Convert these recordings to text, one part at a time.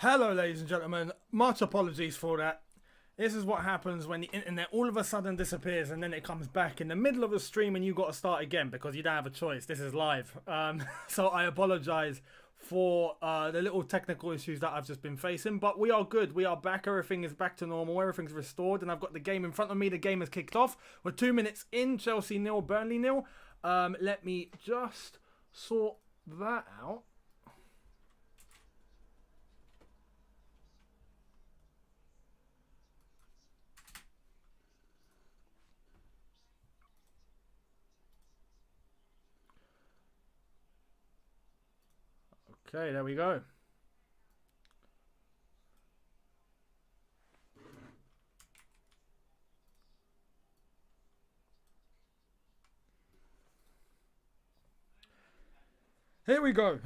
Hello, ladies and gentlemen. Much apologies for that. This is what happens when the internet all of a sudden disappears and then it comes back in the middle of a stream and you got to start again because you don't have a choice. This is live. So I apologize for the little technical issues that I've just been facing. But we are good. We are back. Everything is back to normal. Everything's restored. And I've got the game in front of me. The game has kicked off. We're 2 minutes in. Chelsea 0, Burnley 0. Let me just sort that out. Okay, there we go. Here we go.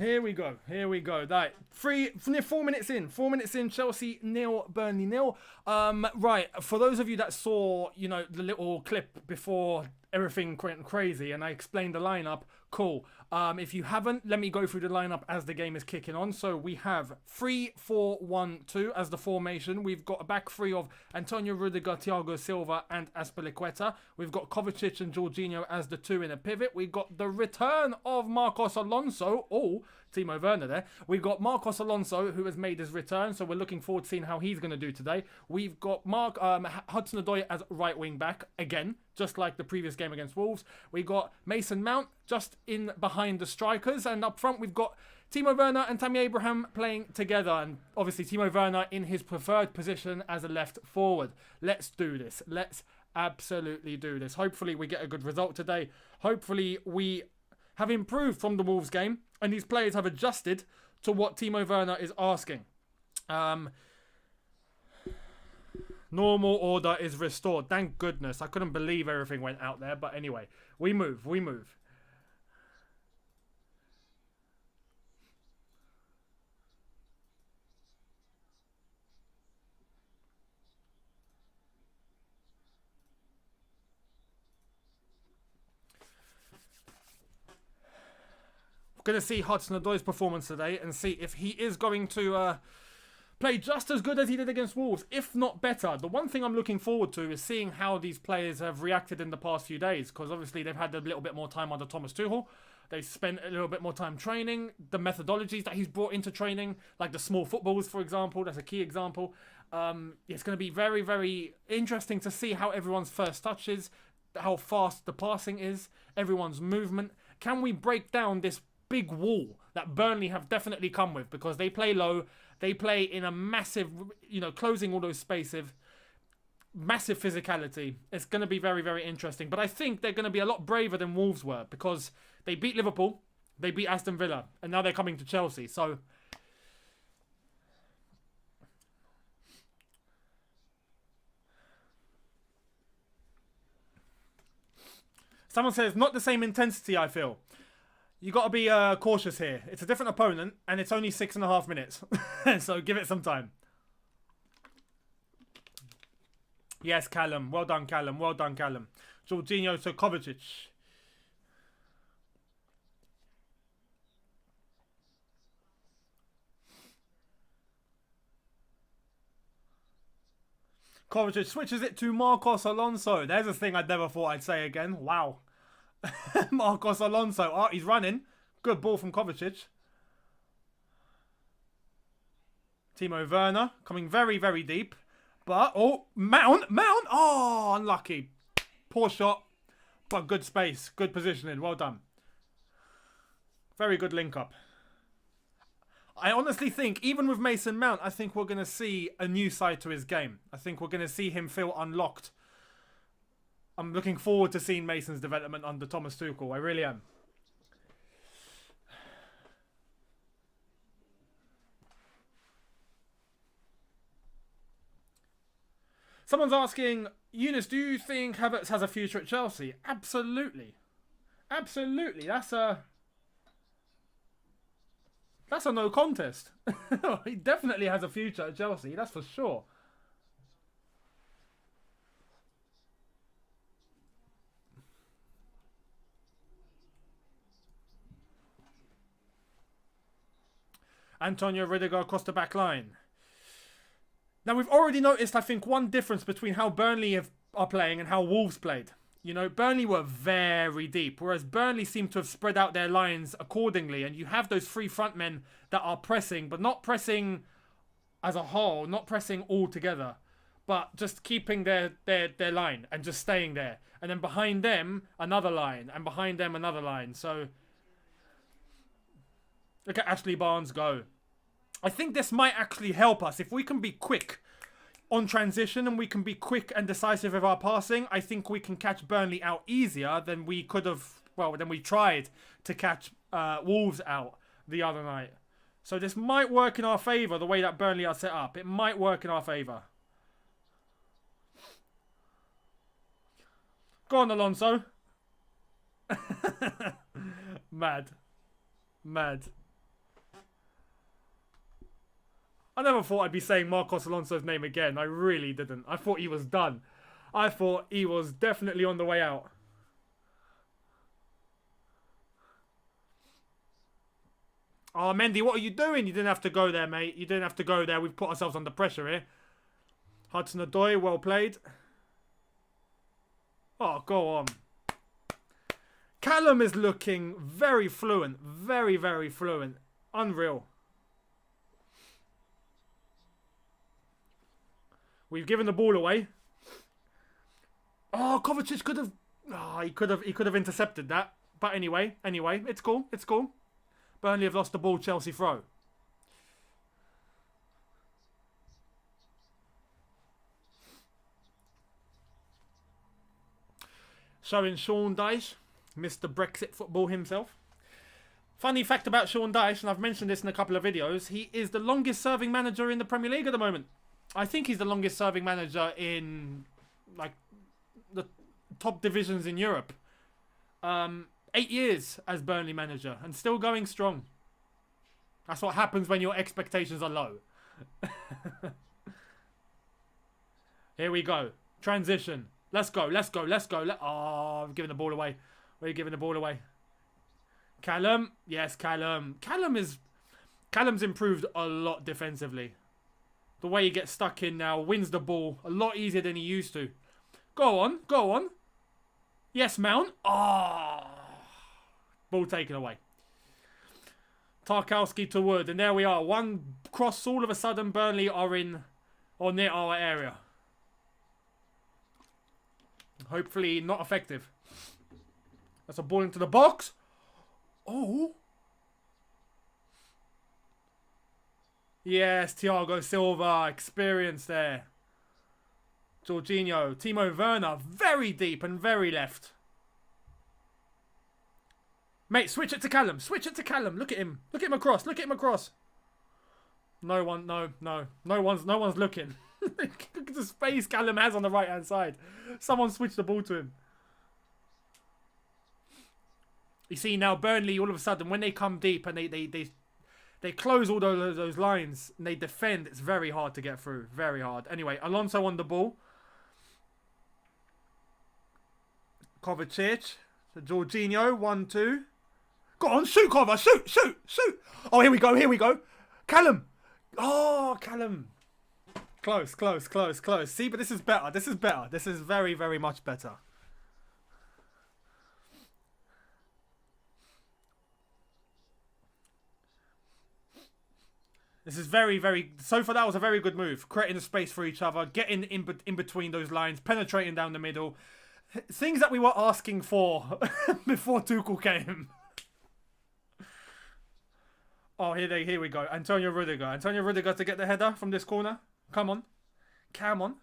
Right, 4 minutes in. 4 minutes in. Chelsea 0, Burnley 0. Right, for those of you that saw, the little clip before everything went crazy and I explained the lineup, cool. If you haven't, let me go through the lineup as the game is kicking on. So we have 3-4-1-2 as the formation. We've got a back three of Antonio Rudiger, Thiago Silva and Azpilicueta. We've got Kovacic and Jorginho as the two in a pivot. We've got the return of Marcos Alonso. Oh, Timo Werner there. We've got Marcos Alonso who has made his return. So we're looking forward to seeing how he's going to do today. We've got Hudson-Odoi as right wing back again, just like the previous game against Wolves. We got Mason Mount just in behind the strikers, and up front we've got Timo Werner and Tammy Abraham playing together, and obviously Timo Werner in his preferred position as a left forward. Let's do this. Let's absolutely do this. Hopefully we get a good result today. Hopefully we have improved from the Wolves game and these players have adjusted to what Timo Werner is asking. Normal order is restored. Thank goodness. I couldn't believe everything went out there. But anyway, we move. We're going to see Hudson-Odoi's performance today and see if he is going to play just as good as he did against Wolves, if not better. The one thing I'm looking forward to is seeing how these players have reacted in the past few days, because obviously they've had a little bit more time under Thomas Tuchel. They've spent a little bit more time training. The methodologies that he's brought into training, like the small footballs, for example, that's a key example. It's going to be very, very interesting to see how everyone's first touch is, how fast the passing is, everyone's movement. Can we break down this big wall that Burnley have definitely come with, because they play low, they play in a massive, closing all those spaces, massive physicality. It's going to be very, very interesting. But I think they're going to be a lot braver than Wolves were, because they beat Liverpool, they beat Aston Villa, and now they're coming to Chelsea. So someone says, not the same intensity, I feel. You got to be cautious here. It's a different opponent, and it's only 6.5 minutes. So give it some time. Yes, Callum. Well done, Callum. Well done, Callum. Jorginho to Kovacic. Kovacic switches it to Marcos Alonso. There's a thing I never thought I'd say again. Wow. Marcos Alonso. Oh, he's running. Good ball from Kovacic. Timo Werner coming very, very deep. But, Mount. Oh, unlucky. Poor shot. But good space. Good positioning. Well done. Very good link up. I honestly think, even with Mason Mount, I think we're going to see a new side to his game. I think we're going to see him feel unlocked. I'm looking forward to seeing Mason's development under Thomas Tuchel. I really am. Someone's asking, Eunice, do you think Havertz has a future at Chelsea? Absolutely. Absolutely. That's a no contest. He definitely has a future at Chelsea. That's for sure. Antonio Rudiger across the back line. Now, we've already noticed, I think, one difference between how Burnley are playing and how Wolves played. You know, Burnley were very deep, whereas Burnley seem to have spread out their lines accordingly. And you have those three front men that are pressing, but not pressing as a whole, not pressing all together, but just keeping their line and just staying there. And then behind them, another line, and behind them, another line. So, look at Ashley Barnes go. I think this might actually help us. If we can be quick on transition and we can be quick and decisive with our passing, I think we can catch Burnley out easier than we could have, well, than we tried to catch Wolves out the other night. So this might work in our favour, the way that Burnley are set up. It might work in our favour. Go on, Alonso. Mad. Mad. I never thought I'd be saying Marcos Alonso's name again. I really didn't. I thought he was done. I thought he was definitely on the way out. Oh, Mendy, what are you doing? You didn't have to go there, mate. You didn't have to go there. We've put ourselves under pressure here. Hudson-Odoi, well played. Oh, go on. Callum is looking very fluent. Very, very fluent. Unreal. We've given the ball away. Oh, Kovacic could have... Oh, he could have intercepted that. But anyway, it's cool. It's cool. Burnley have lost the ball. Chelsea throw. Showing Sean Dyche, Mr. Brexit football himself. Funny fact about Sean Dyche, and I've mentioned this in a couple of videos, he is the longest serving manager in the Premier League at the moment. I think he's the longest serving manager in, like, the top divisions in Europe. 8 years as Burnley manager and still going strong. That's what happens when your expectations are low. Here we go. Transition. Let's go, let's go, let's go. Oh, we're giving the ball away. We're giving the ball away. Callum. Yes, Callum. Callum's improved a lot defensively. The way he gets stuck in now, wins the ball a lot easier than he used to. Go on, go on. Yes, Mount. Oh. Ball taken away. Tarkowski to Wood. And there we are. One cross, all of a sudden Burnley are in or near our area. Hopefully not effective. That's a ball into the box. Oh. Yes, Thiago Silva. Experience there. Jorginho. Timo Werner. Very deep and very left. Mate, switch it to Callum. Switch it to Callum. Look at him. Look at him across. Look at him across. No one. No one's looking. Look at the space Callum has on the right hand side. Someone switched the ball to him. You see now Burnley all of a sudden when they come deep and they close all those lines and they defend, it's very hard to get through. Very hard. Anyway, Alonso on the ball. Kovacic. Jorginho. 1-2. Go on, shoot, Kova. Shoot, shoot, shoot. Oh, here we go. Here we go. Callum. Oh, Callum. Close, close, close, close. See, but this is better. This is better. This is very, very much better. This is very, very... So far, that was a very good move. Creating a space for each other. Getting in between those lines. Penetrating down the middle. Things that we were asking for before Tuchel came. Oh, here we go. Antonio Rudiger. Antonio Rudiger to get the header from this corner. Come on. Come on.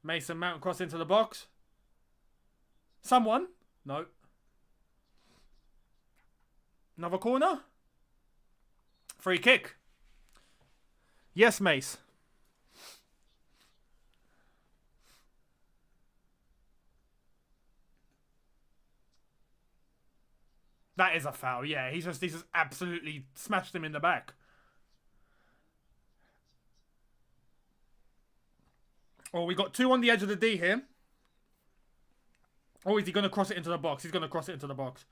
Mason Mount cross into the box. Someone. No. Another corner. Free kick. Yes, Mace. That is a foul, yeah. He's just absolutely smashed him in the back. Oh, we got two on the edge of the D here. Oh, is he going to cross it into the box? He's going to cross it into the box.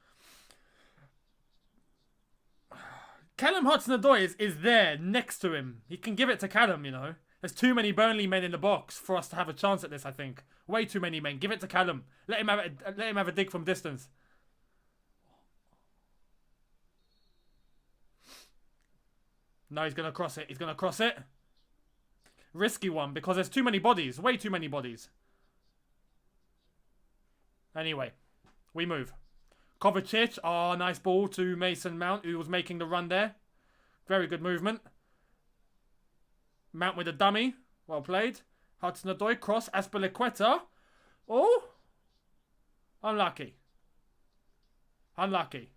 Callum Hudson-Odoi is there next to him. He can give it to Callum, you know. There's too many Burnley men in the box for us to have a chance at this, I think. Way too many men. Give it to Callum. Let him have a dig from distance. No, he's going to cross it. He's going to cross it. Risky one because there's too many bodies. Way too many bodies. Anyway, we move. Kovacic. Oh, nice ball to Mason Mount, who was making the run there. Very good movement. Mount with a dummy. Well played. Hudson-Odoi. Cross. Azpilicueta. Oh. Unlucky. Unlucky.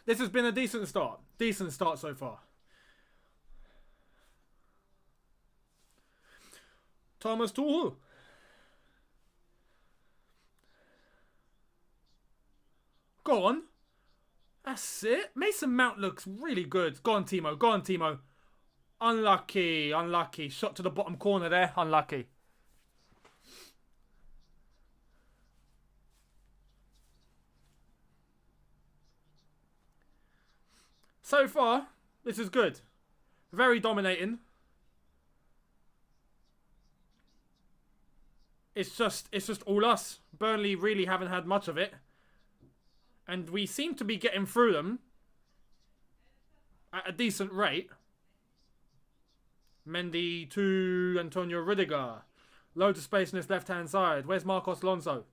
This has been a decent start. Decent start so far. Thomas Tuchel. Go on. That's it. Mason Mount looks really good. Go on, Timo. Go on, Timo. Unlucky. Unlucky. Shot to the bottom corner there. Unlucky. So far, this is good. Very dominating. It's just all us. Burnley really haven't had much of it. And we seem to be getting through them at a decent rate. Mendy to Antonio Rudiger. Loads of space on his left-hand side. Where's Marcos Alonso?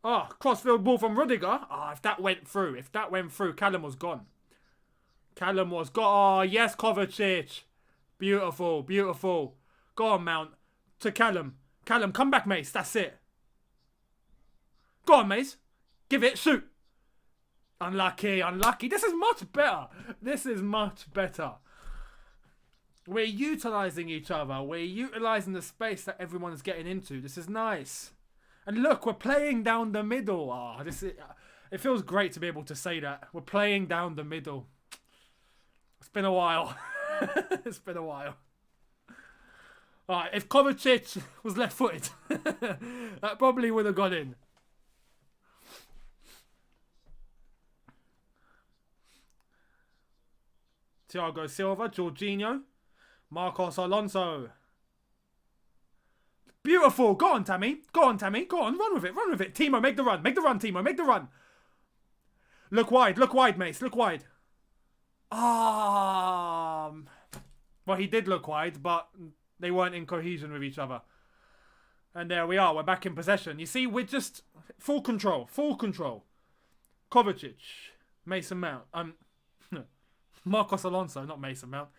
Oh, crossfield ball from Rudiger. Oh, if that went through. Callum was gone. Callum was gone. Oh, yes, Kovacic. Beautiful, beautiful. Go on, Mount. To Callum. Callum, come back, Mace. That's it. Go on, Mace. Give it. Shoot. Unlucky, unlucky. This is much better. This is much better. We're utilising each other. We're utilising the space that everyone is getting into. This is nice. And look, we're playing down the middle. Oh, it feels great to be able to say that. We're playing down the middle. It's been a while. It's been a while. Alright, if Kovacic was left-footed, that probably would have gone in. Thiago Silva, Jorginho, Marcos Alonso. Beautiful. Go on, Tammy. Go on, Tammy. Go on. Run with it. Run with it. Timo, make the run. Make the run, Timo. Make the run. Look wide. Look wide, Mace. Look wide. Well, he did look wide, but they weren't in cohesion with each other. And there we are. We're back in possession. You see, we're just full control. Full control. Kovacic. Mason Mount. Marcos Alonso, not Mason Mount.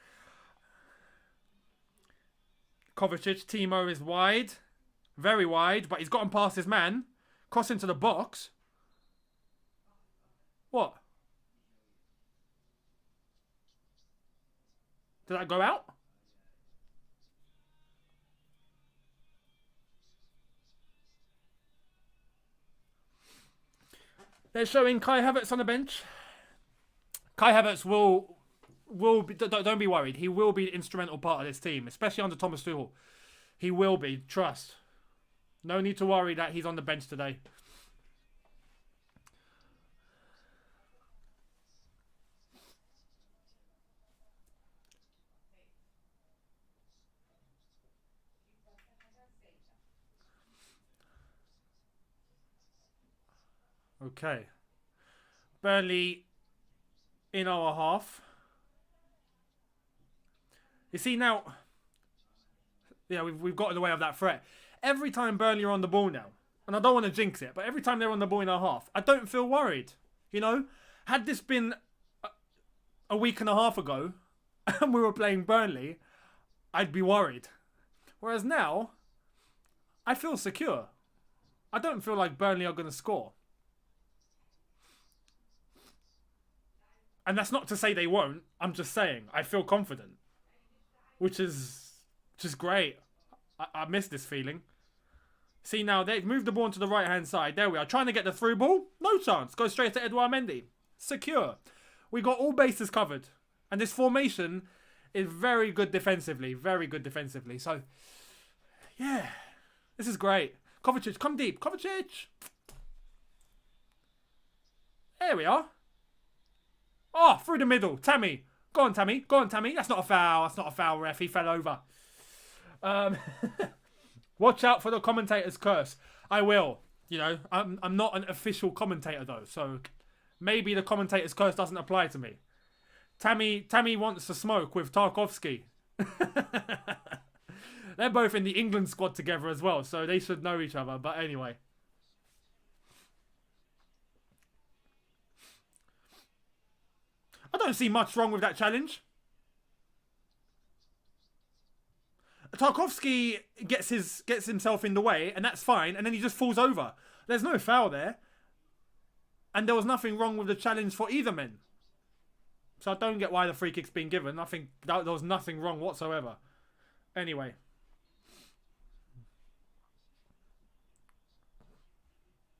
Kovacic, Timo is wide. Very wide, but he's gotten past his man. Cross into the box. What? Did that go out? They're showing Kai Havertz on the bench. Kai Havertz will be, don't be worried. He will be an instrumental part of this team, especially under Thomas Tuchel. He will be. Trust. No need to worry that he's on the bench today. Okay. Burnley in our half. You see now, yeah, we've got in the way of that threat. Every time Burnley are on the ball now, and I don't want to jinx it, but every time they're on the ball in our half, I don't feel worried. You know, had this been a week and a half ago, and we were playing Burnley, I'd be worried. Whereas now, I feel secure. I don't feel like Burnley are going to score. And that's not to say they won't. I'm just saying I feel confident. Which is just great. I miss this feeling. See now, they've moved the ball to the right-hand side. There we are. Trying to get the through ball. No chance. Go straight to Edouard Mendy. Secure. We got all bases covered. And this formation is very good defensively. Very good defensively. So, yeah. This is great. Kovacic, come deep. Kovacic! There we are. Oh, through the middle. Tammy. Go on, Tammy. Go on, Tammy. That's not a foul. That's not a foul, ref. He fell over. Watch out for the commentator's curse. I will. You know, I'm not an official commentator, though. So, maybe the commentator's curse doesn't apply to me. Tammy wants to smoke with Tarkovsky. They're both in the England squad together as well, so they should know each other. But anyway. I don't see much wrong with that challenge. Tarkovsky gets himself in the way, and that's fine, and then he just falls over. There's no foul there. And there was nothing wrong with the challenge for either men. So I don't get why the free kick's been given. I think there was nothing wrong whatsoever. Anyway.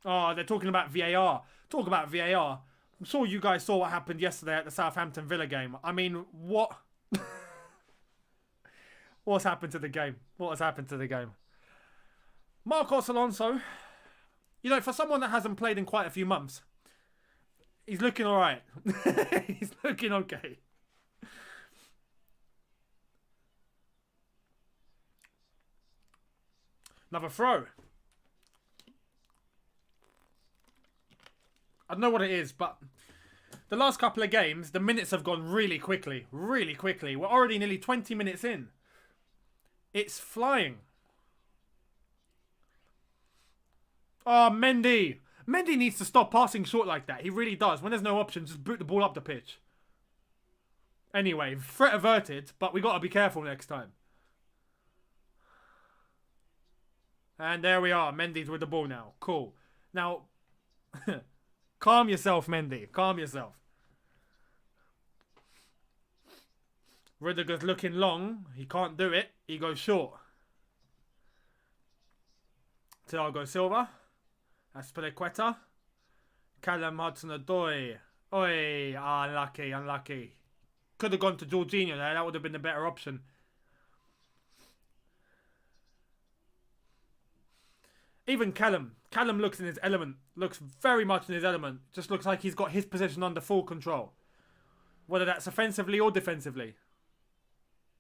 Oh, they're talking about VAR. Talk about VAR. I'm sure you guys saw what happened yesterday at the Southampton Villa game. I mean, what? What's happened to the game? What has happened to the game? Marcos Alonso. You know, for someone that hasn't played in quite a few months, he's looking alright. He's looking okay. Another throw. I don't know what it is, but the last couple of games, the minutes have gone really quickly. Really quickly. We're already nearly 20 minutes in. It's flying. Oh, Mendy. Mendy needs to stop passing short like that. He really does. When there's no option, just boot the ball up the pitch. Anyway, threat averted, but we got to be careful next time. And there we are. Mendy's with the ball now. Cool. Now, calm yourself, Mendy. Calm yourself. Rudiger's looking long. He can't do it. He goes short. Thiago Silva. Aspilicueta. Callum Hudson-Odoi. Oi, unlucky, unlucky. Could have gone to Jorginho there. That would have been the better option. Even Callum. Callum looks in his element. Looks very much in his element. Just looks like he's got his position under full control. Whether that's offensively or defensively.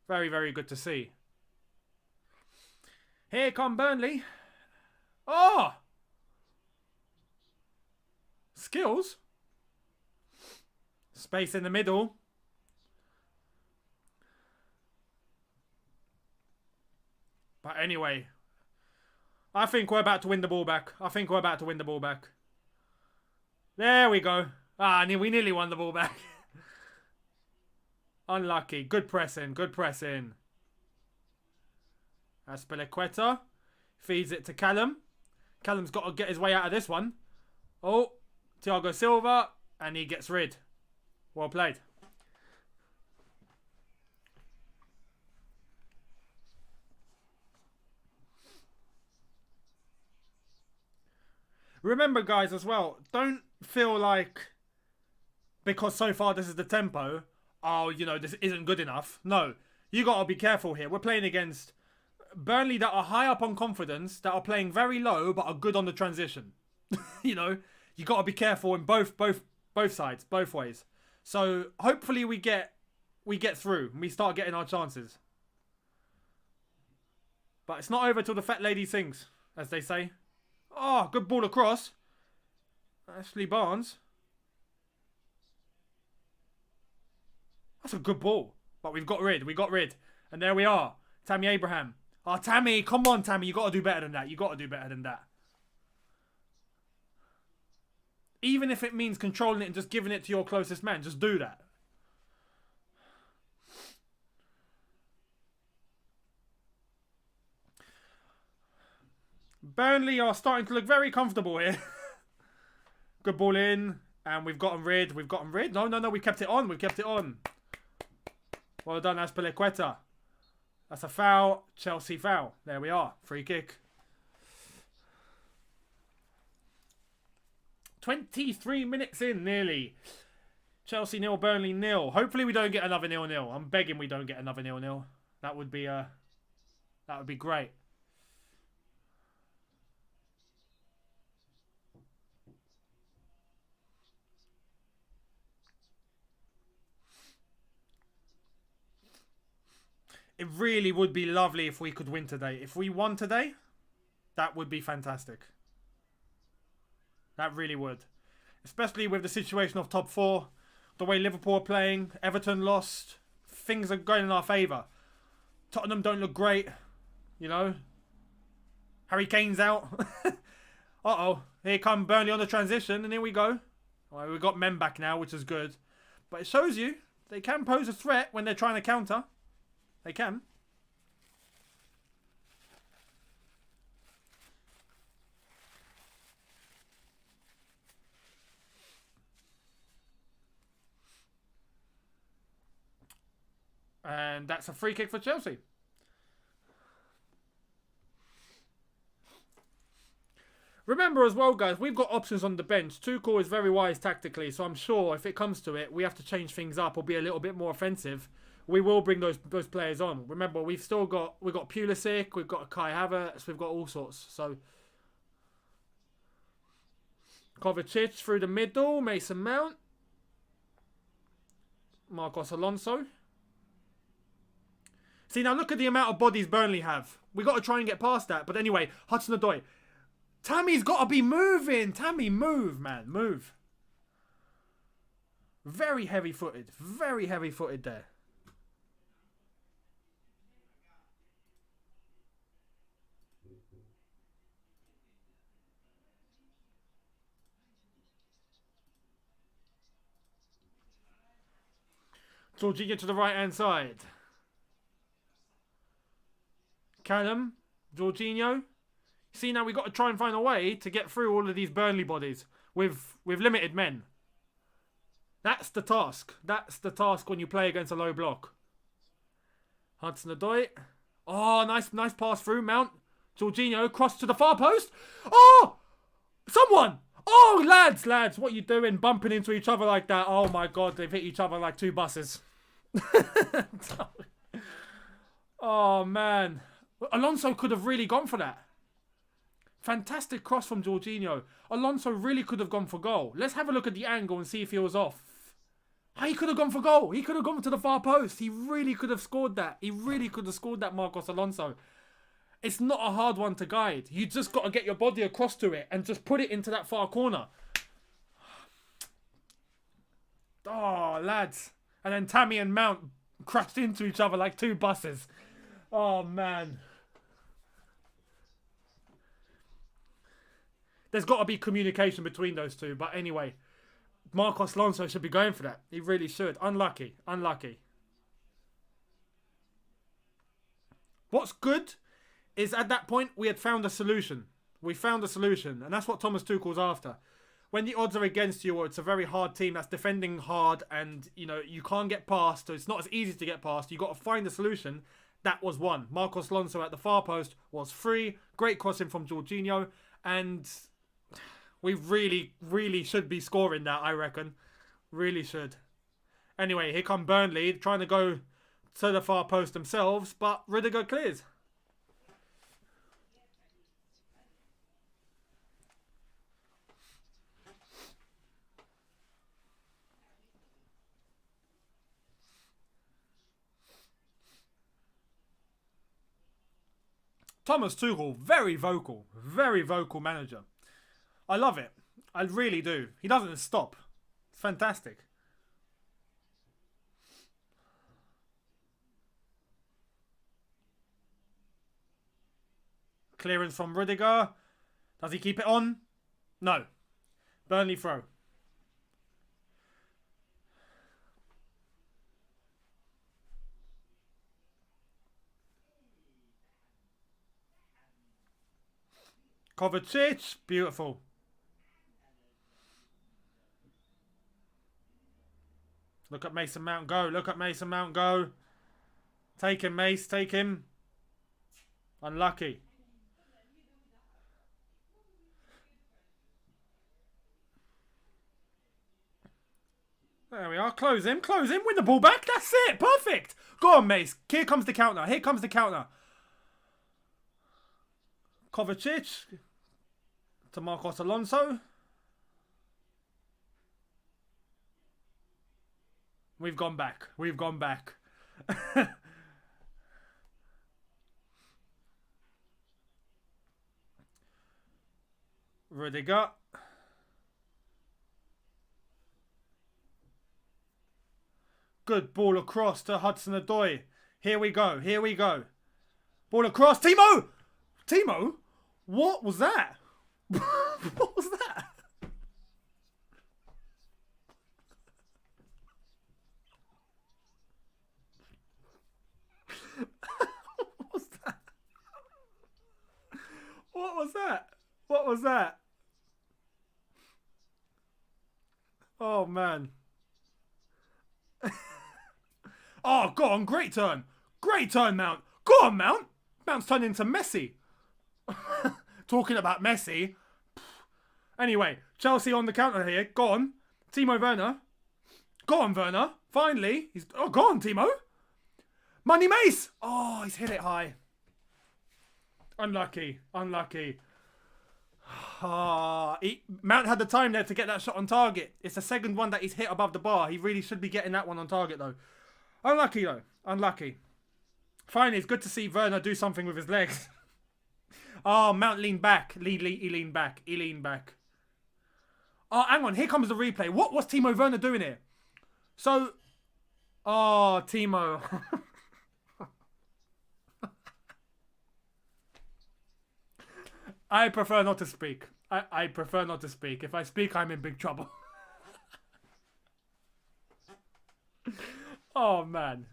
Very, very good to see. Here come Burnley. Oh! Skills. Space in the middle. But anyway, I think we're about to win the ball back. I think we're about to win the ball back. There we go. Ah, we nearly won the ball back. Unlucky. Good pressing. Good pressing. Aspilicueta feeds it to Callum. Callum's got to get his way out of this one. Oh, Thiago Silva. And he gets rid. Well played. Remember, guys, as well, don't feel like because so far this is the tempo, oh, you know, this isn't good enough. No, you got to be careful here. We're playing against Burnley that are high up on confidence, that are playing very low but are good on the transition. You know, you got to be careful in both sides, both ways. So hopefully we get through and we start getting our chances. But it's not over till the fat lady sings, as they say. Oh, good ball across. Ashley Barnes. That's a good ball. But we've got rid. We got rid. And there we are. Tammy Abraham. Oh, Tammy. Come on, Tammy. You got to do better than that. You got to do better than that. Even if it means controlling it and just giving it to your closest man. Just do that. Burnley are starting to look very comfortable here. Good ball in. And we've gotten rid. We've gotten rid. No, we kept it on. We've kept it on. Well done, Aspilicueta. That's a foul. Chelsea foul. There we are. Free kick. 23 minutes in, nearly. Chelsea 0, Burnley 0. Hopefully we don't get another 0-0. I'm begging we don't get another 0-0. That would be great. It really would be lovely if we could win today. If we won today, that would be fantastic. That really would. Especially with the situation of top 4. The way Liverpool are playing. Everton lost. Things are going in our favour. Tottenham don't look great. You know. Harry Kane's out. Uh-oh. Here come Burnley on the transition. And here we go. Well, we've got men back now, which is good. But it shows you they can pose a threat when they're trying to counter. They can. And that's a free kick for Chelsea. Remember as well, guys, we've got options on the bench. Tuchel is very wise tactically, so I'm sure if it comes to it, we have to change things up or be a little bit more offensive. We will bring those players on. Remember, we've got Pulisic, we've got Kai Havertz, we've got all sorts. So Kovacic through the middle, Mason Mount, Marcos Alonso. See, now look at the amount of bodies Burnley have. We got to try and get past that. But anyway, Hudson-Odoi. Tammy's got to be moving. Tammy, move, man. Move. Very heavy-footed. Very heavy-footed there. Jorginho to the right-hand side. Callum, Jorginho. See, now we've got to try and find a way to get through all of these Burnley bodies with limited men. That's the task. That's the task when you play against a low block. Hudson-Odoi. Oh, nice pass through. Mount. Jorginho, cross to the far post. Oh! Someone! Oh, lads, what are you doing? Bumping into each other like that. Oh, my God, they've hit each other like two buses. Oh, man. Alonso could have really gone for that. Fantastic cross from Jorginho. Alonso really could have gone for goal. Let's have a look at the angle and see if he was off. He could have gone for goal. He could have gone to the far post. He really could have scored that. He really could have scored that, Marcos Alonso. It's not a hard one to guide. You just got to get your body across to it and just put it into that far corner. Oh, lads. And then Tammy and Mount crashed into each other like two buses. Oh, man. There's got to be communication between those two. But anyway, Marcos Alonso should be going for that. He really should. Unlucky. Unlucky. What's good is at that point we had found a solution. We found a solution. And that's what Thomas Tuchel's after. When the odds are against you or it's a very hard team that's defending hard and, you know, you can't get past, so it's not as easy to get past, you got to find a solution. That was one. Marcos Alonso at the far post was free. Great crossing from Jorginho. And we really should be scoring that, I reckon. Really should. Anyway, here come Burnley trying to go to the far post themselves, but Rudiger clears. Thomas Tuchel, very vocal manager. I love it. I really do. He doesn't stop. It's fantastic. Clearance from Rudiger. Does he keep it on? No. Burnley throw. Kovacic. Beautiful. Look at Mason Mount go. Look at Mason Mount go. Take him, Mace. Take him. Unlucky. There we are. Close him. Close him. Win the ball back. That's it. Perfect. Go on, Mace. Here comes the counter. Here comes the counter. Kovacic. To Marcos Alonso. We've gone back. We've gone back. Rudiger. Good ball across to Hudson-Odoi. Here we go. Here we go. Ball across. Timo! Timo? What was that? What was that? What was that? What was that? What was that? Oh, man. Oh, go on. Great turn. Great turn, Mount. Go on, Mount. Mount's turned into Messi. Talking about Messi. Anyway, Chelsea on the counter here. Go on. Timo Werner. Go on, Werner. Finally. Oh, go on, Timo. Money Mace. Oh, he's hit it high. Unlucky. Unlucky. Mount had the time there to get that shot on target. It's the second one that he's hit above the bar. He really should be getting that one on target, though. Unlucky, though. Unlucky. Finally, it's good to see Werner do something with his legs. Oh, Mount leaned back. He leaned back. He leaned back. Oh, hang on. Here comes the replay. What was Timo Werner doing here? So... Oh, Timo. I prefer not to speak. I prefer not to speak. If I speak, I'm in big trouble. Oh, man.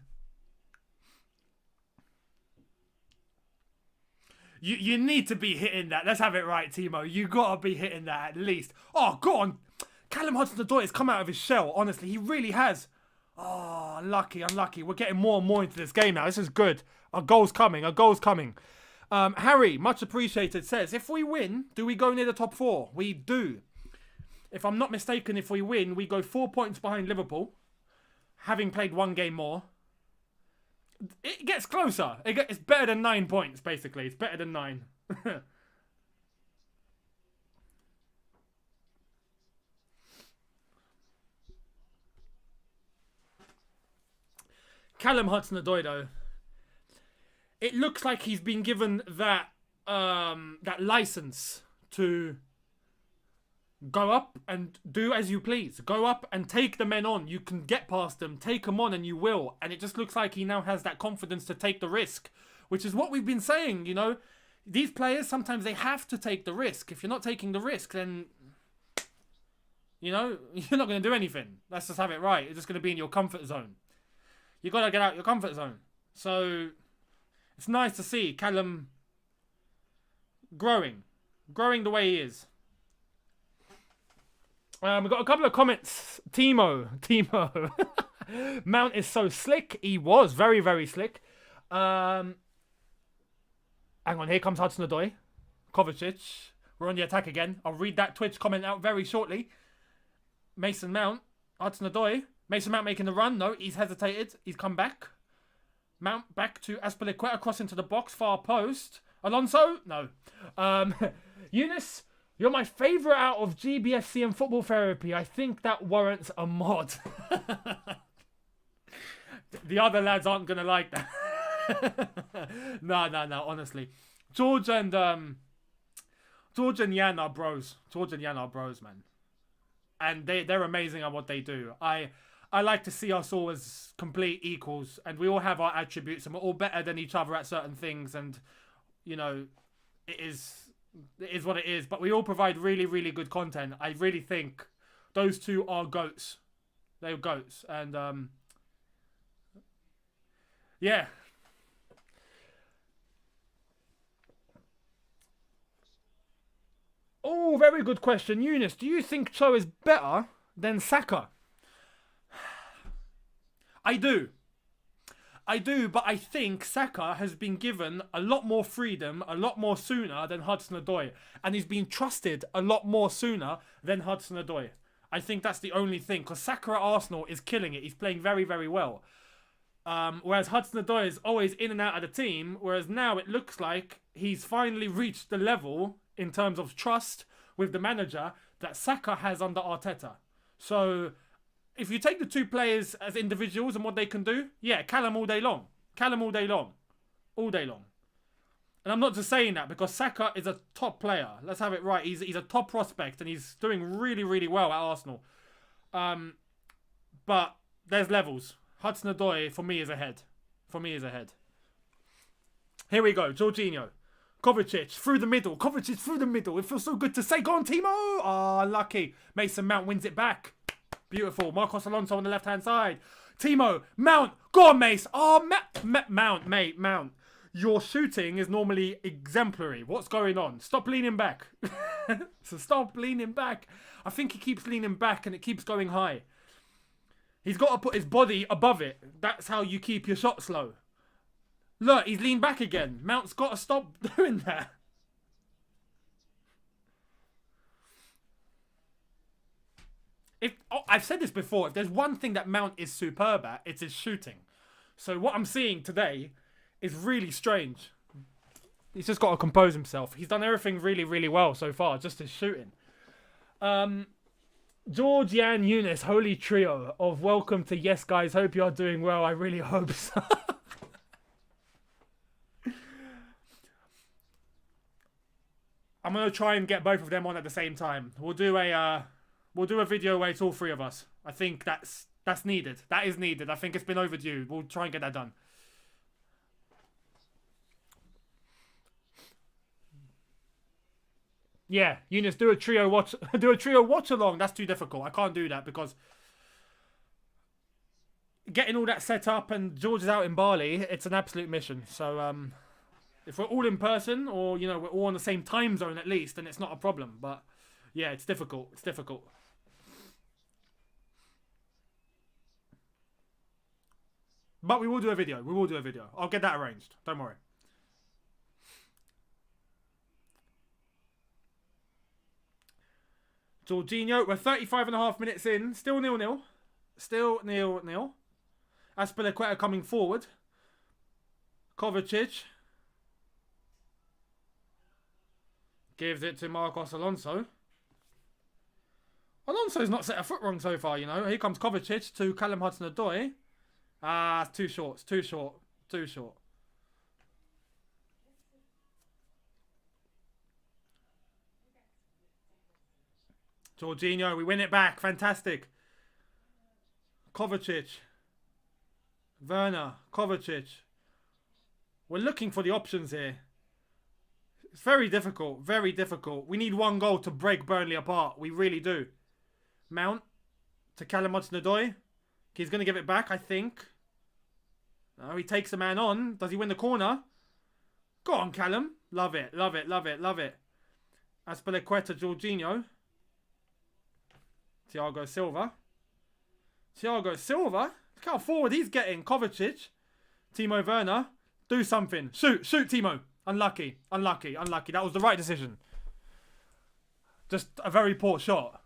You need to be hitting that. Let's have it right, Timo. You got to be hitting that at least. Oh, go on. Callum Hudson-Odoi has come out of his shell. Honestly, he really has. Oh, unlucky, unlucky. We're getting more and more into this game now. This is good. Our goal's coming. Our goal's coming. Harry, much appreciated, says, if we win, do we go near the top 4? We do. If I'm not mistaken, if we win, we go 4 points behind Liverpool, having played one game more. It gets closer. It's better than 9 points, basically. It's better than 9. Callum Hudson-Odoi, though. It looks like he's been given that that license to go up and do as you please. Go up and take the men on. You can get past them, take them on, and you will. And it just looks like he now has that confidence to take the risk, which is what we've been saying, you know. These players, sometimes they have to take the risk. If you're not taking the risk, then, you know, you're not going to do anything. Let's just have it right. You're just going to be in your comfort zone. You got to get out your comfort zone. So... it's nice to see Callum growing the way he is. We've got a couple of comments. Timo. Mount is so slick. He was very, very slick. Hang on, here comes Hudson-Odoi. Kovacic. We're on the attack again. I'll read that Twitch comment out very shortly. Mason Mount. Hudson-Odoi. Mason Mount making the run. No, he's hesitated. He's come back. Mount back to Azpilicueta, cross into the box, far post. Alonso? No. Eunice, you're my favourite out of GBFC and Football Therapy. I think that warrants a mod. The other lads aren't going to like that. No, honestly. George and Yan are bros. George and Yan are bros, man. And they're amazing at what they do. I like to see us all as complete equals, and we all have our attributes, and we're all better than each other at certain things, and, you know, it is what it is, but we all provide really, really good content. I really think those two are GOATs. They're GOATs, and, yeah. Oh, very good question. Eunice, do you think Cho is better than Saka? I do, but I think Saka has been given a lot more freedom, a lot more sooner than Hudson-Odoi. And he's been trusted a lot more sooner than Hudson-Odoi. I think that's the only thing. Because Saka at Arsenal is killing it. He's playing very, very well. Whereas Hudson-Odoi is always in and out of the team. Whereas now it looks like he's finally reached the level in terms of trust with the manager that Saka has under Arteta. So if you take the two players as individuals and what they can do, yeah, Callum all day long. Callum all day long. All day long. And I'm not just saying that because Saka is a top player. Let's have it right. He's a top prospect and he's doing really, really well at Arsenal. But there's levels. Hudson-Odoi, for me, is ahead. For me, is ahead. Here we go. Jorginho. Kovacic through the middle. Kovacic through the middle. It feels so good to say. Go on, Timo. Ah, lucky. Mason Mount wins it back. Beautiful. Marcos Alonso on the left-hand side. Timo. Mount. Go on, Mace. Oh, Mount, mate. Mount. Your shooting is normally exemplary. What's going on? Stop leaning back. So stop leaning back. I think he keeps leaning back and it keeps going high. He's got to put his body above it. That's how you keep your shots low. Look, he's leaned back again. Mount's got to stop doing that. I've said this before. If there's one thing that Mount is superb at, it's his shooting. So what I'm seeing today is really strange. He's just got to compose himself. He's done everything really, really well so far. Just his shooting. George, Jan, Eunice, holy trio of welcome to Yes Guys. Hope you are doing well. I really hope so. I'm going to try and get both of them on at the same time. We'll do a video where it's all three of us. I think that's needed. That is needed. I think it's been overdue. We'll try and get that done. Yeah, Eunice, do a trio watch along. That's too difficult. I can't do that because getting all that set up and George is out in Bali, it's an absolute mission. So if we're all in person or we're all on the same time zone at least, then it's not a problem. But yeah, it's difficult. It's difficult. But we will do a video. We will do a video. I'll get that arranged. Don't worry. Jorginho, we're 35.5 minutes in. Still 0-0. Still 0-0. Azpilicueta coming forward. Kovacic. Gives it to Marcos Alonso. Alonso's not set a foot wrong so far, Here comes Kovacic to Callum Hudson-Odoi. Ah, it's too short. It's too short. Too short. Jorginho, we win it back. Fantastic. Kovacic. Werner. Kovacic. We're looking for the options here. It's very difficult. Very difficult. We need one goal to break Burnley apart. We really do. Mount. To Callum Hudson-Odoi. He's going to give it back, I think. No, he takes the man on. Does he win the corner? Go on, Callum. Love it. Love it. Love it. Love it. Azpilicueta, Jorginho. Thiago Silva. Thiago Silva. Look how forward he's getting. Kovacic. Timo Werner. Do something. Shoot. Shoot, Timo. Unlucky. Unlucky. Unlucky. That was the right decision. Just a very poor shot.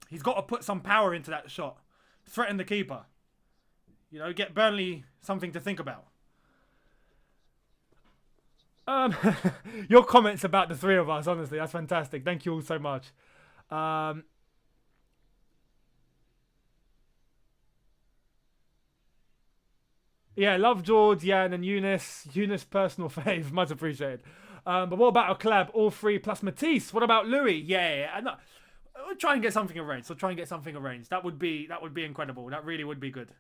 He's got to put some power into that shot. Threaten the keeper. Get Burnley something to think about. Your comments about the three of us, honestly, that's fantastic. Thank you all so much. Yeah, love George, Jan, and Eunice. Eunice, personal fave, much appreciated. But what about a collab? All three plus Matisse. What about Louis? Yeah. We'll try and get something arranged. That would be incredible. That really would be good.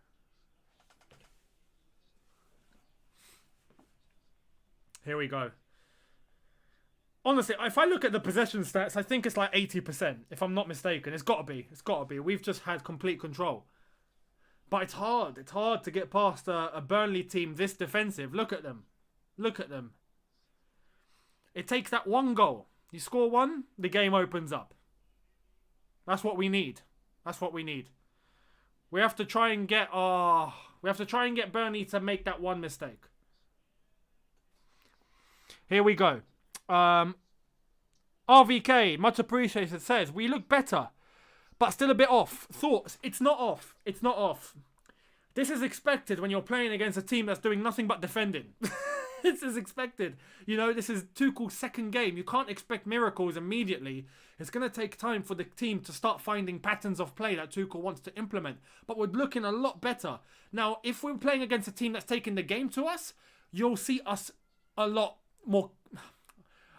Here we go. Honestly, if I look at the possession stats, I think it's like 80%, if I'm not mistaken. It's got to be. It's got to be. We've just had complete control. But it's hard. It's hard to get past a Burnley team this defensive. Look at them. Look at them. It takes that one goal. You score one, the game opens up. That's what we need. That's what we need. We have to try and get Burnley to make that one mistake. Here we go. RVK, much appreciated, says, we look better, but still a bit off. Thoughts? It's not off. It's not off. This is expected when you're playing against a team that's doing nothing but defending. This is expected. You know, this is Tuchel's second game. You can't expect miracles immediately. It's going to take time for the team to start finding patterns of play that Tuchel wants to implement. But we're looking a lot better. Now, if we're playing against a team that's taking the game to us, you'll see us a lot more...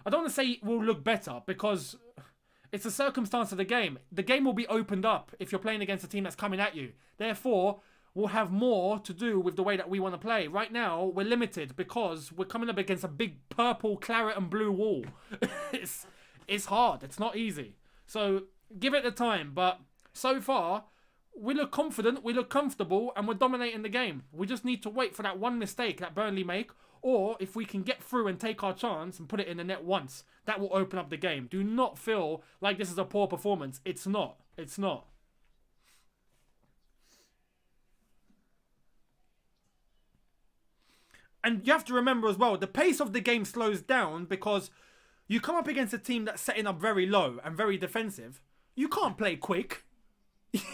I don't want to say we'll look better because it's a circumstance of the game. The game will be opened up if you're playing against a team that's coming at you. Therefore, we'll have more to do with the way that we want to play. Right now, we're limited because we're coming up against a big purple, claret and blue wall. It's hard. It's not easy. So give it the time. But so far, we look confident, we look comfortable, and we're dominating the game. We just need to wait for that one mistake that Burnley make. Or if we can get through and take our chance and put it in the net once, that will open up the game. Do not feel like this is a poor performance. It's not. It's not. And you have to remember as well, the pace of the game slows down because you come up against a team that's setting up very low and very defensive. You can't play quick.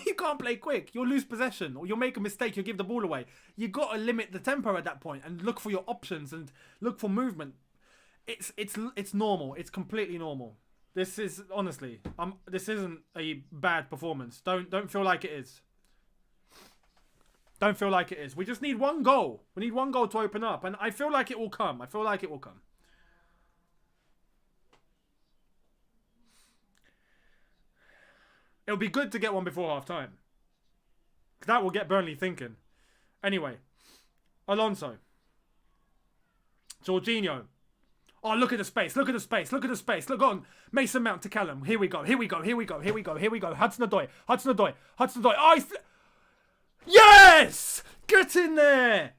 You can't play quick. You'll lose possession or you'll make a mistake. You'll give the ball away. You got to limit the tempo at that point and look for your options and look for movement. It's normal. It's completely normal. This is honestly, this isn't a bad performance. Don't feel like it is. Don't feel like it is. We just need one goal. We need one goal to open up, and I feel like it will come. I feel like it will come. It'll be good to get one before half time. That will get Burnley thinking. Anyway, Alonso. Jorginho. Oh, look at the space. Look at the space. Look at the space. Look on. Mason Mount to Callum. Here we go. Here we go. Here we go. Here we go. Here we go. Hudson-Odoi. Hudson-Odoi. Hudson-Odoi. Oh, yes! Get in there!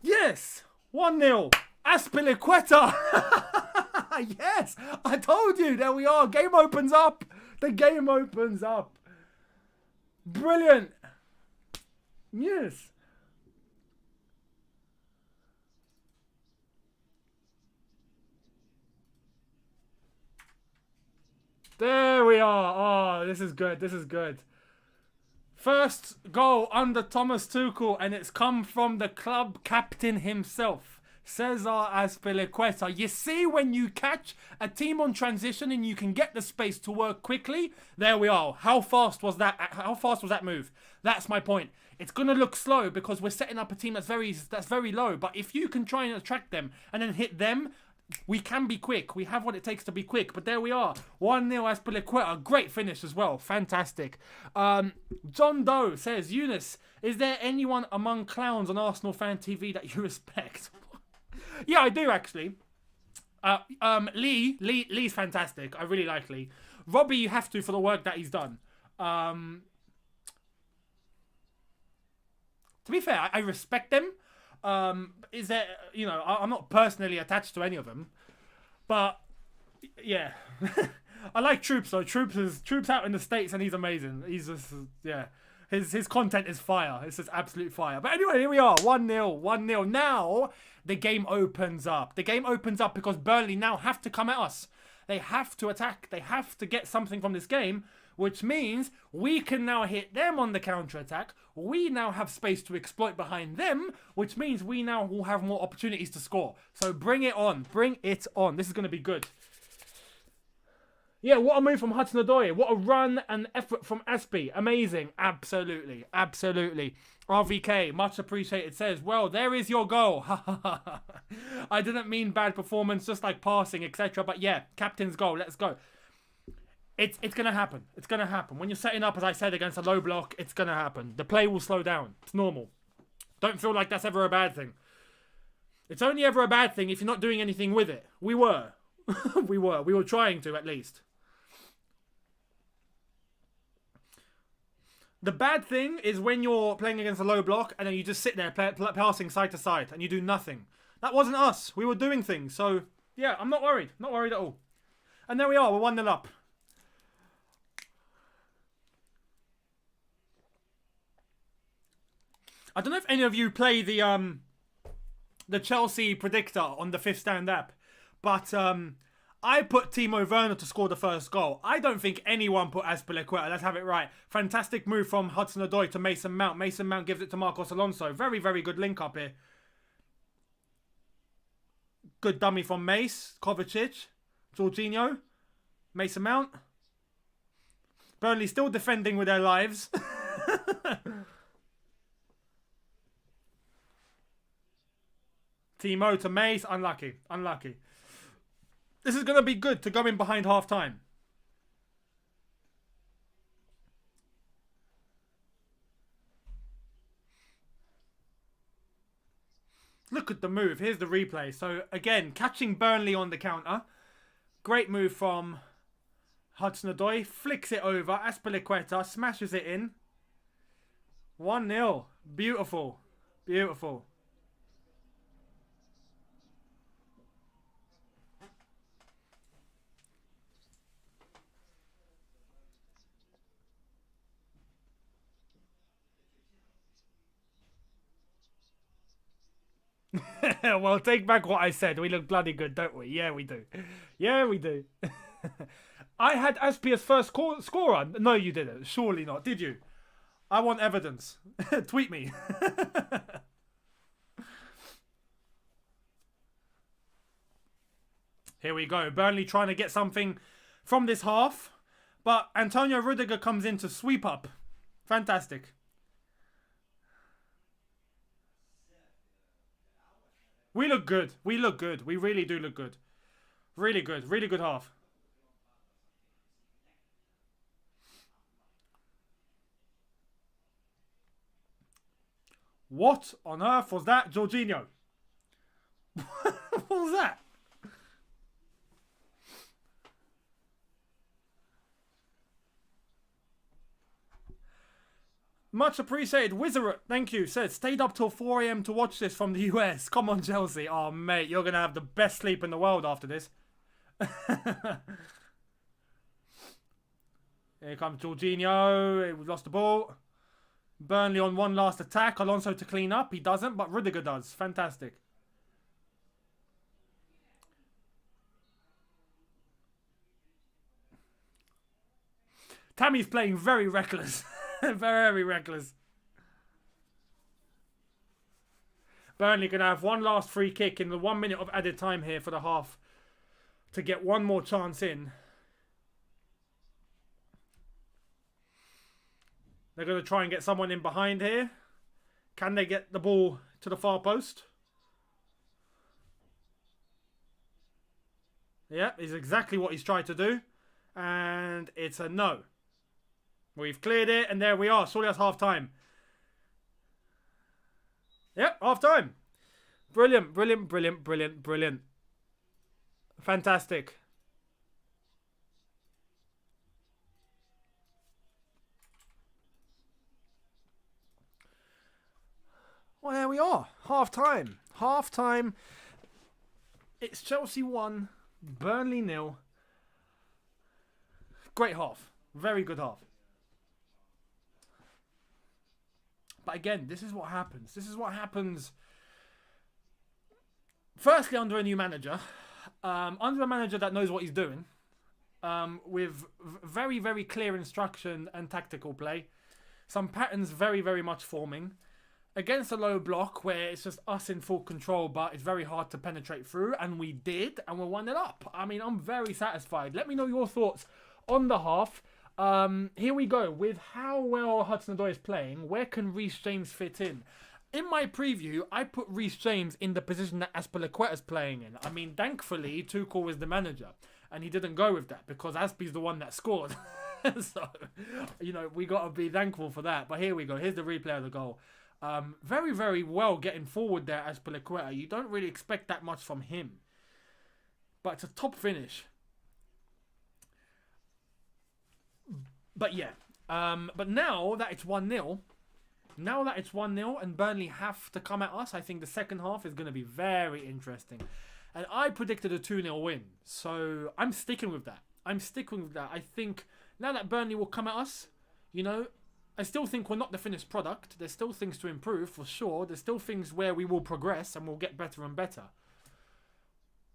Yes! 1-0. Aspilicueta. Yes! I told you. There we are. Game opens up. The game opens up. Brilliant. Yes. There we are. Oh, this is good. This is good. First goal under Thomas Tuchel, and it's come from the club captain himself, Cesar Azpilicueta. You see, when you catch a team on transition and you can get the space to work quickly, there we are. How fast was that? How fast was that move? That's my point. It's gonna look slow because we're setting up a team that's very low. But if you can try and attract them and then hit them, we can be quick. We have what it takes to be quick. But there we are. 1-0 Azpilicueta. Great finish as well. Fantastic. John Doe says, Eunice, is there anyone among clowns on Arsenal Fan TV that you respect? Yeah, I do actually. Lee's fantastic. I really like Lee. Robbie, you have to for the work that he's done. To be fair, I respect them. Is there, you know, I'm not personally attached to any of them, but yeah. I like Troops though. Troops out in the States and he's amazing. He's just, yeah. His content is fire. It's just absolute fire. But anyway, here we are. 1-0. 1-0. Now, the game opens up. The game opens up because Burnley now have to come at us. They have to attack. They have to get something from this game, which means we can now hit them on the counter-attack. We now have space to exploit behind them, which means we now will have more opportunities to score. So bring it on. Bring it on. This is going to be good. Yeah, what a move from Hudson-Odoi. What a run and effort from Aspie. Amazing. Absolutely. Absolutely. RVK, much appreciated, says, well, there is your goal. I didn't mean bad performance, just like passing, etc. But yeah, captain's goal. Let's go. It's going to happen. It's going to happen. When you're setting up, as I said, against a low block, it's going to happen. The play will slow down. It's normal. Don't feel like that's ever a bad thing. It's only ever a bad thing if you're not doing anything with it. We were. We were trying to, at least. The bad thing is when you're playing against a low block and then you just sit there passing side to side and you do nothing. That wasn't us. We were doing things. So, yeah, I'm not worried. Not worried at all. And there we are. We're 1-0 up. I don't know if any of you play the Chelsea predictor on the Fifth Stand app, but I put Timo Werner to score the first goal. I don't think anyone put Azpilicueta. Let's have it right. Fantastic move from Hudson-Odoi to Mason Mount. Mason Mount gives it to Marcos Alonso. Very, very good link up here. Good dummy from Mace. Kovacic. Jorginho. Mason Mount. Burnley still defending with their lives. Timo to Mace. Unlucky. Unlucky. This is going to be good to go in behind half time. Look at the move. Here's the replay. So again, catching Burnley on the counter. Great move from Hudson-Odoi. Flicks it over. Azpilicueta smashes it in. 1-0. Beautiful. Beautiful. Well, take back what I said. We look bloody good, don't we? Yeah, we do. Yeah, we do. I had Aspi as first scorer. No, you didn't. Surely not. Did you? I want evidence. Tweet me. Here we go. Burnley trying to get something from this half. But Antonio Rudiger comes in to sweep up. Fantastic. We look good. We look good. We really do look good. Really good. Really good half. What on earth was that, Jorginho? What was that? Much appreciated. Wizard, thank you. Said, stayed up till 4 AM to watch this from the US. Come on, Chelsea. Oh, mate, you're going to have the best sleep in the world after this. Here comes Jorginho. We lost the ball. Burnley on one last attack. Alonso to clean up. He doesn't, but Rudiger does. Fantastic. Tammy's playing very reckless. Very reckless. Burnley going to have one last free kick in the 1 minute of added time here for the half to get one more chance in. They're going to try and get someone in behind here. Can they get the ball to the far post? Yeah, is exactly what he's tried to do. And it's a no. We've cleared it, and there we are. Surely that's half-time. Yep, half-time. Brilliant, brilliant, brilliant, brilliant, brilliant. Fantastic. Well, there we are. Half-time. Half-time. It's Chelsea 1, Burnley 0. Great half. Very good half. But again, this is what happens. This is what happens. Firstly, under a new manager. Under a manager that knows what he's doing. With very, very clear instruction and tactical play. Some patterns very, very much forming. Against a low block where it's just us in full control, but it's very hard to penetrate through. And we did, and we're 1-0 up. I mean, I'm very satisfied. Let me know your thoughts on the half. Here we go with how well Hudson-Odoi is playing. Where can Reece James fit in? In my preview, I put Reece James in the position that Azpilicueta is playing in. I mean, thankfully, Tuchel was the manager, and he didn't go with that because Azpi's the one that scored. So, you know, we got to be thankful for that. But here we go. Here's the replay of the goal. Very, very well getting forward there, Azpilicueta. You don't really expect that much from him. But it's a top finish. But yeah, but now that it's 1-0, and Burnley have to come at us, I think the second half is going to be very interesting. And I predicted a 2-0 win, so I'm sticking with that. I think now that Burnley will come at us, you know, I still think we're not the finished product. There's still things to improve, for sure. There's still things where we will progress and we'll get better and better.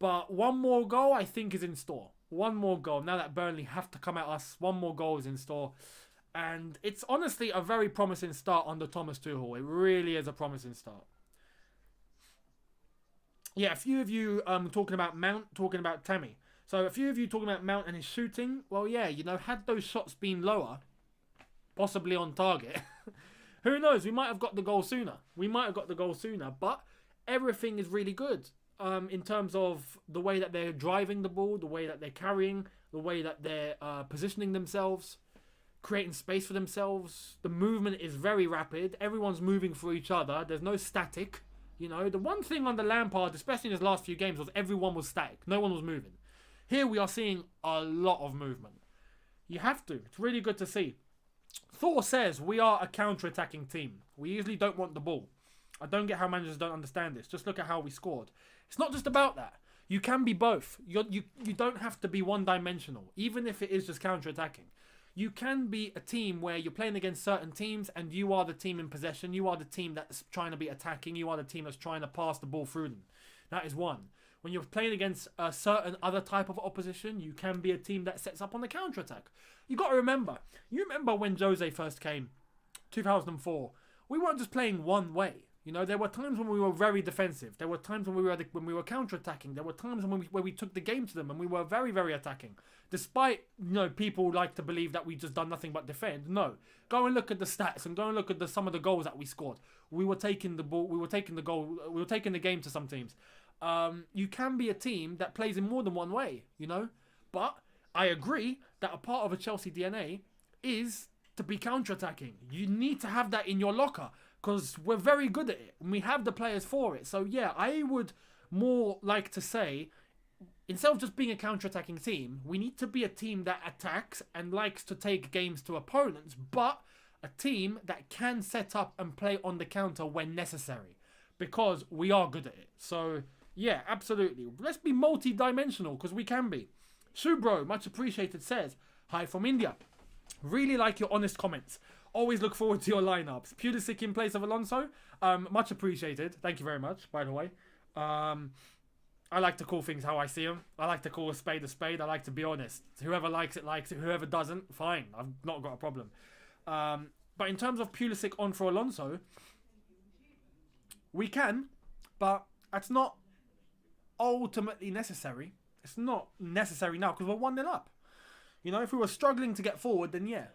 But one more goal, I think, is in store. One more goal. Now that Burnley have to come at us, one more goal is in store. And it's honestly a very promising start under Thomas Tuchel. It really is a promising start. Yeah, a few of you talking about Mount, talking about Tammy. So a few of you talking about Mount and his shooting. Well, yeah, you know, had those shots been lower, possibly on target, who knows? We might have got the goal sooner. But everything is really good in terms of the way that they're driving the ball, the way that they're carrying, the way that they're positioning themselves, creating space for themselves. The movement is very rapid. Everyone's moving for each other. There's no static. You know, the one thing under Lampard, especially in his last few games, was everyone was static. No one was moving. Here we are seeing a lot of movement. You have to. It's really good to see. Thor says, we are a counter-attacking team. We usually don't want the ball. I don't get how managers don't understand this. Just look at how we scored. It's not just about that. You can be both. You don't have to be one-dimensional, even if it is just counter-attacking. You can be a team where you're playing against certain teams and you are the team in possession. You are the team that's trying to be attacking. You are the team that's trying to pass the ball through them. That is one. When you're playing against a certain other type of opposition, you can be a team that sets up on the counter-attack. You got to remember. You remember when Jose first came, 2004. We weren't just playing one way. You know, there were times when we were very defensive. There were times when we were counter-attacking. There were times where we took the game to them and we were very, very attacking. Despite, you know, people like to believe that we just done nothing but defend. No. Go and look at the stats and go and look at some of the goals that we scored. We were taking the ball. We were taking the goal. We were taking the game to some teams. You can be a team that plays in more than one way, you know. But I agree that a part of a Chelsea DNA is to be counter-attacking. You need to have that in your locker. Because we're very good at it. And we have the players for it. So, yeah, I would more like to say, instead of just being a counter-attacking team, we need to be a team that attacks and likes to take games to opponents, but a team that can set up and play on the counter when necessary. Because we are good at it. So, yeah, absolutely. Let's be multi-dimensional, because we can be. Shubro, much appreciated, says, hi from India. Really like your honest comments. Always look forward to your lineups. Pulisic in place of Alonso. Much appreciated. Thank you very much, by the way. I like to call things how I see them. I like to call a spade a spade. I like to be honest. Whoever likes it, likes it. Whoever doesn't, fine. I've not got a problem. But in terms of Pulisic on for Alonso, we can, but that's not ultimately necessary. It's not necessary now because we're 1-0 up. You know, if we were struggling to get forward, then yeah.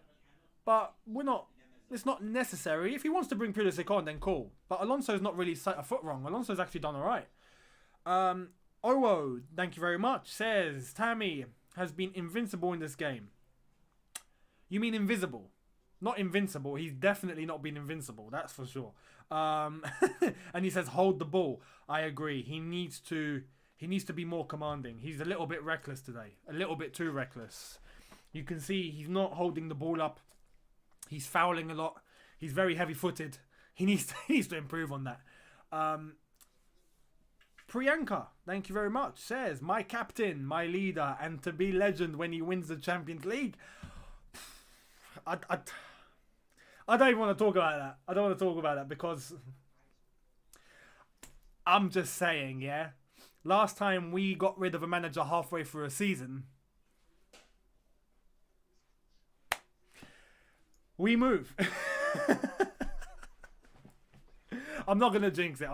But we're not. It's not necessary. If he wants to bring Pulisic on, then cool. But Alonso's not really set a foot wrong. Alonso's actually done all right. Owo, thank you very much, says, Tammy has been invincible in this game. You mean invisible? Not invincible. He's definitely not been invincible. That's for sure. And he says, hold the ball. I agree. He needs to be more commanding. He's a little bit reckless today. A little bit too reckless. You can see he's not holding the ball up. He's fouling a lot. He's very heavy-footed. He needs to improve on that. Priyanka, thank you very much, says, my captain, my leader, and to be legend when he wins the Champions League. I don't even want to talk about that. I don't want to talk about that because I'm just saying, yeah. Last time we got rid of a manager halfway through a season, we move. I'm not going to jinx it.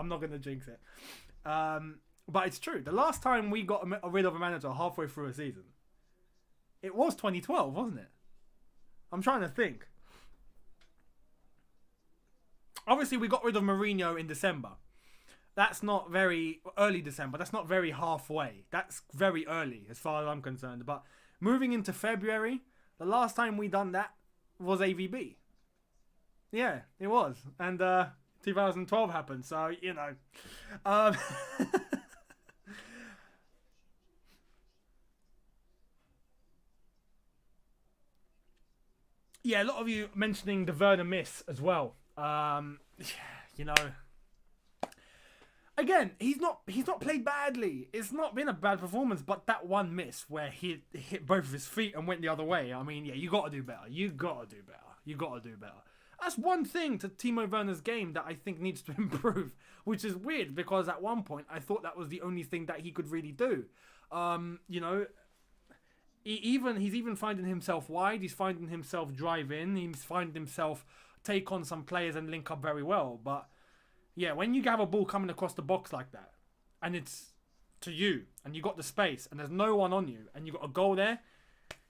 But it's true. The last time we got rid of a manager halfway through a season, it was 2012, wasn't it? I'm trying to think. Obviously, we got rid of Mourinho in December. That's not very early December. That's not very halfway. That's very early as far as I'm concerned. But moving into February, the last time we done that was AVB. Yeah, it was. And 2012 happened, so, you know. Yeah, a lot of you mentioning the Werner miss as well. You know. Again, he's not played badly. It's not been a bad performance, but that one miss where he hit both of his feet and went the other way. I mean, yeah, you got to do better. You got to do better. That's one thing to Timo Werner's game that I think needs to improve, which is weird because at one point I thought that was the only thing that he could really do. You know, he's even finding himself wide. He's finding himself drive in. He's finding himself take on some players and link up very well. But yeah, when you have a ball coming across the box like that, and it's to you, and you got the space, and there's no one on you, and you got a goal there,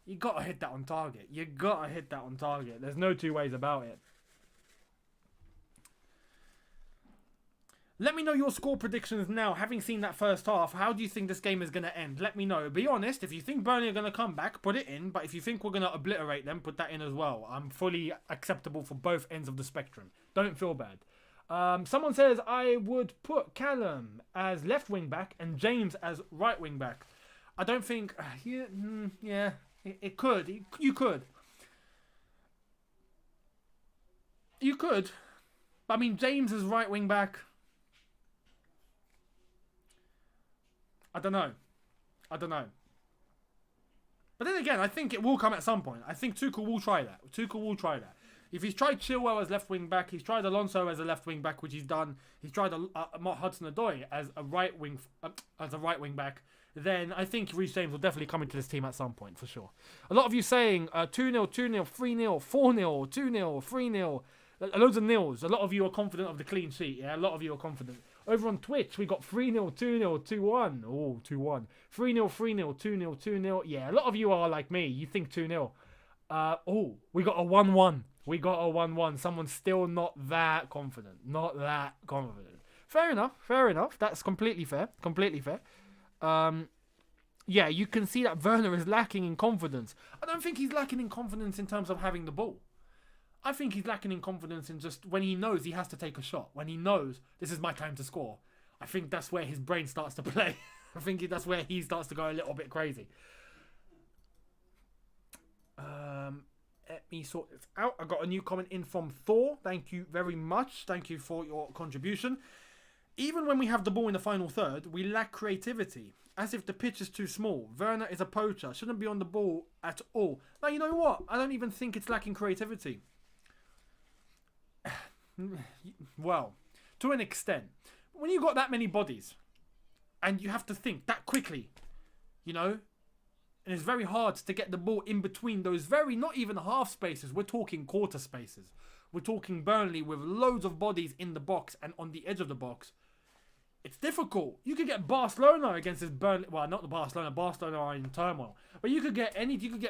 you gotta hit that on target. You gotta hit that on target. There's no two ways about it. Let me know your score predictions now. Having seen that first half, how do you think this game is going to end? Let me know. Be honest, if you think Burnley are going to come back, put it in. But if you think we're going to obliterate them, put that in as well. I'm fully acceptable for both ends of the spectrum. Don't feel bad. Someone says, I would put Callum as left wing back and James as right wing back. I don't think... it could. You could. You could. But I mean, James as right wing back... I don't know. But then again, I think it will come at some point. I think Tuchel will try that. If he's tried Chilwell as left wing back, he's tried Alonso as a left wing back, which he's done. He's tried Hudson-Odoi as a right wing back. Then I think Reece James will definitely come into this team at some point for sure. A lot of you saying 2-0, 2-0, 3-0, 4-0, 2-0, 3-0. Loads of nils. A lot of you are confident of the clean sheet. Yeah, a lot of you are confident. Over on Twitch, we got 3-0, 2-0, 2-1. Oh, 2-1. 3-0, 3-0, 2-0, 2-0. Yeah, a lot of you are like me. You think 2-0. We got a 1-1. Someone's still not that confident. Fair enough. That's completely fair. Yeah, you can see that Werner is lacking in confidence. I don't think he's lacking in confidence in terms of having the ball. I think he's lacking in confidence in just when he knows he has to take a shot. When he knows this is my time to score. I think that's where his brain starts to play. I think that's where he starts to go a little bit crazy. Let me sort this out. I got a new comment in from Thor. Thank you very much. Thank you for your contribution. Even when we have the ball in the final third, we lack creativity. As if the pitch is too small. Werner is a poacher. Shouldn't be on the ball at all. Now, you know what? I don't even think it's lacking creativity. Well, to an extent. When you've got that many bodies and you have to think that quickly, you know, and it's very hard to get the ball in between those not even half spaces, we're talking quarter spaces. We're talking Burnley with loads of bodies in the box and on the edge of the box. It's difficult. You could get Barcelona against this Burnley. Well, not the Barcelona. Barcelona are in turmoil. But you could get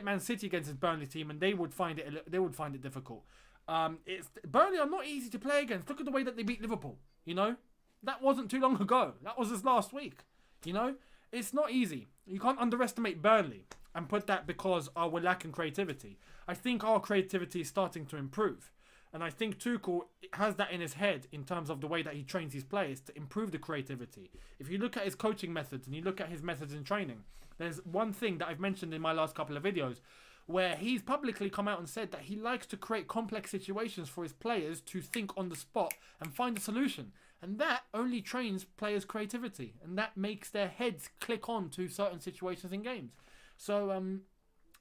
Man City against this Burnley team, and they would find it difficult. Burnley are not easy to play against. Look at the way that they beat Liverpool. You know, that wasn't too long ago. That was just last week. You know, it's not easy. You can't underestimate Burnley and put that because we're lacking creativity. I think our creativity is starting to improve. And I think Tuchel has that in his head in terms of the way that he trains his players to improve the creativity. If you look at his coaching methods and you look at his methods in training, there's one thing that I've mentioned in my last couple of videos where he's publicly come out and said that he likes to create complex situations for his players to think on the spot and find a solution. And that only trains players' creativity. And that makes their heads click on to certain situations in games. So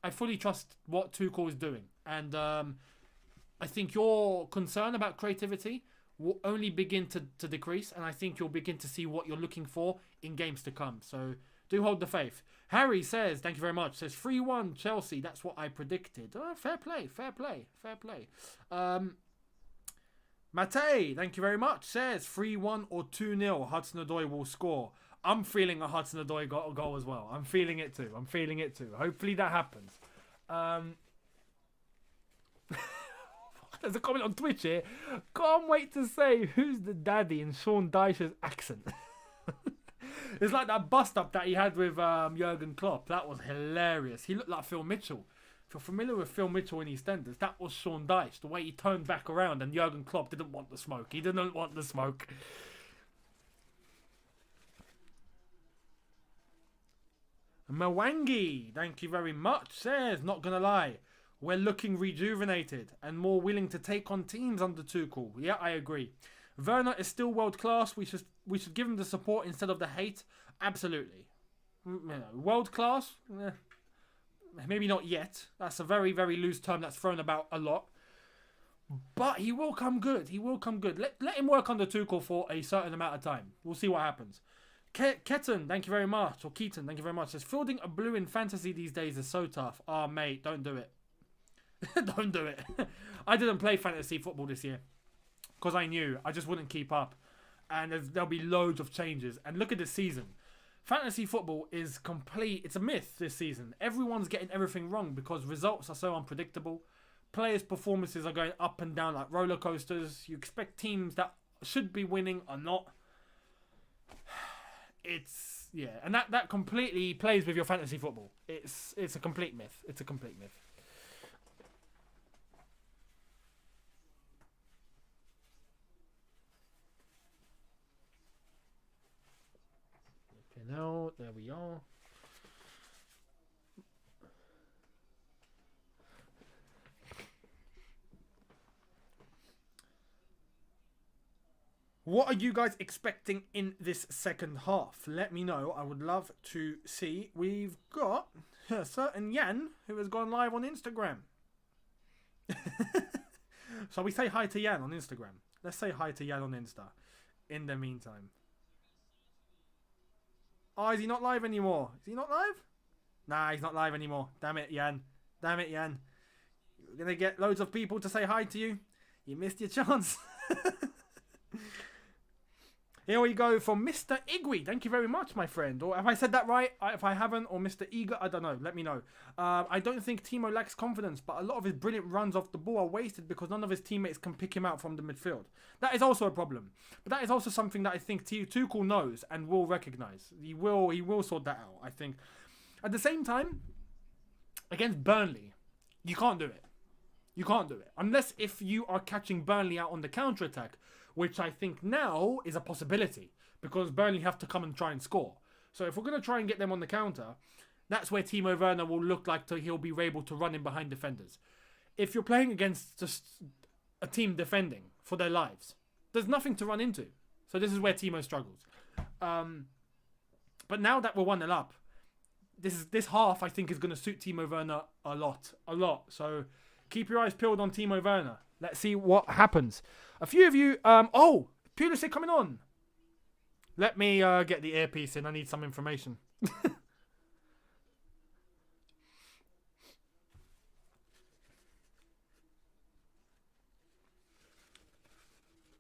I fully trust what Tuchel is doing. And I think your concern about creativity will only begin to decrease. And I think you'll begin to see what you're looking for in games to come. So do hold the faith. Harry says, thank you very much, says 3-1 Chelsea. That's what I predicted. Fair play. Matei, thank you very much, says 3-1 or 2-0. Hudson-Odoi will score. I'm feeling a Hudson-Odoi goal as well. I'm feeling it too. Hopefully that happens. There's a comment on Twitch here. Can't wait to say who's the daddy in Sean Dyche's accent. It's like that bust-up that he had with Jurgen Klopp. That was hilarious. He looked like Phil Mitchell. If you're familiar with Phil Mitchell in EastEnders, that was Sean Dyche. The way he turned back around and Jurgen Klopp didn't want the smoke. He didn't want the smoke. Mwangi, thank you very much, says, not gonna lie, we're looking rejuvenated and more willing to take on teams under Tuchel. Yeah, I agree. Werner is still world class. We should give him the support instead of the hate. Absolutely. World class? Maybe not yet. That's a very, very loose term that's thrown about a lot. But he will come good. He will come good. Let him work under Tuchel for a certain amount of time. We'll see what happens. Keaton, thank you very much. Or Keaton, thank you very much. Says, fielding a blue in fantasy these days is so tough. Oh, mate, don't do it. Don't do it. I didn't play fantasy football this year. Because I knew I just wouldn't keep up. And there'll be loads of changes. And look at this season. Fantasy football is complete. It's a myth this season. Everyone's getting everything wrong because results are so unpredictable. Players' performances are going up and down like roller coasters. You expect teams that should be winning are not. It's, yeah. And that completely plays with your fantasy football. It's a complete myth. It's a complete myth. Okay, now, there we are. What are you guys expecting in this second half? Let me know. I would love to see. We've got a certain Yan who has gone live on Instagram. Shall we say hi to Yan on Instagram? Let's say hi to Yan on Insta. In the meantime. Oh, is he not live anymore? Is he not live? Nah, he's not live anymore. Damn it, Yan. Damn it, Yan. You're going to get loads of people to say hi to you. You missed your chance. Here we go from Mr. Igwe. Thank you very much, my friend. Or have I said that right? If I haven't, or Mr. Eager, I don't know. Let me know. I don't think Timo lacks confidence, but a lot of his brilliant runs off the ball are wasted because none of his teammates can pick him out from the midfield. That is also a problem. But that is also something that I think Tuchel knows and will recognise. He will sort that out, I think. At the same time, against Burnley, you can't do it. You can't do it. Unless if you are catching Burnley out on the counter-attack, which I think now is a possibility because Burnley have to come and try and score. So if we're going to try and get them on the counter, that's where Timo Werner will look like he'll be able to run in behind defenders. If you're playing against just a team defending for their lives, there's nothing to run into. So this is where Timo struggles. But now that we're 1-0 up, this half I think is going to suit Timo Werner a lot. So keep your eyes peeled on Timo Werner. Let's see what happens. A few of you... oh! Pulisic coming on. Let me get the earpiece in. I need some information.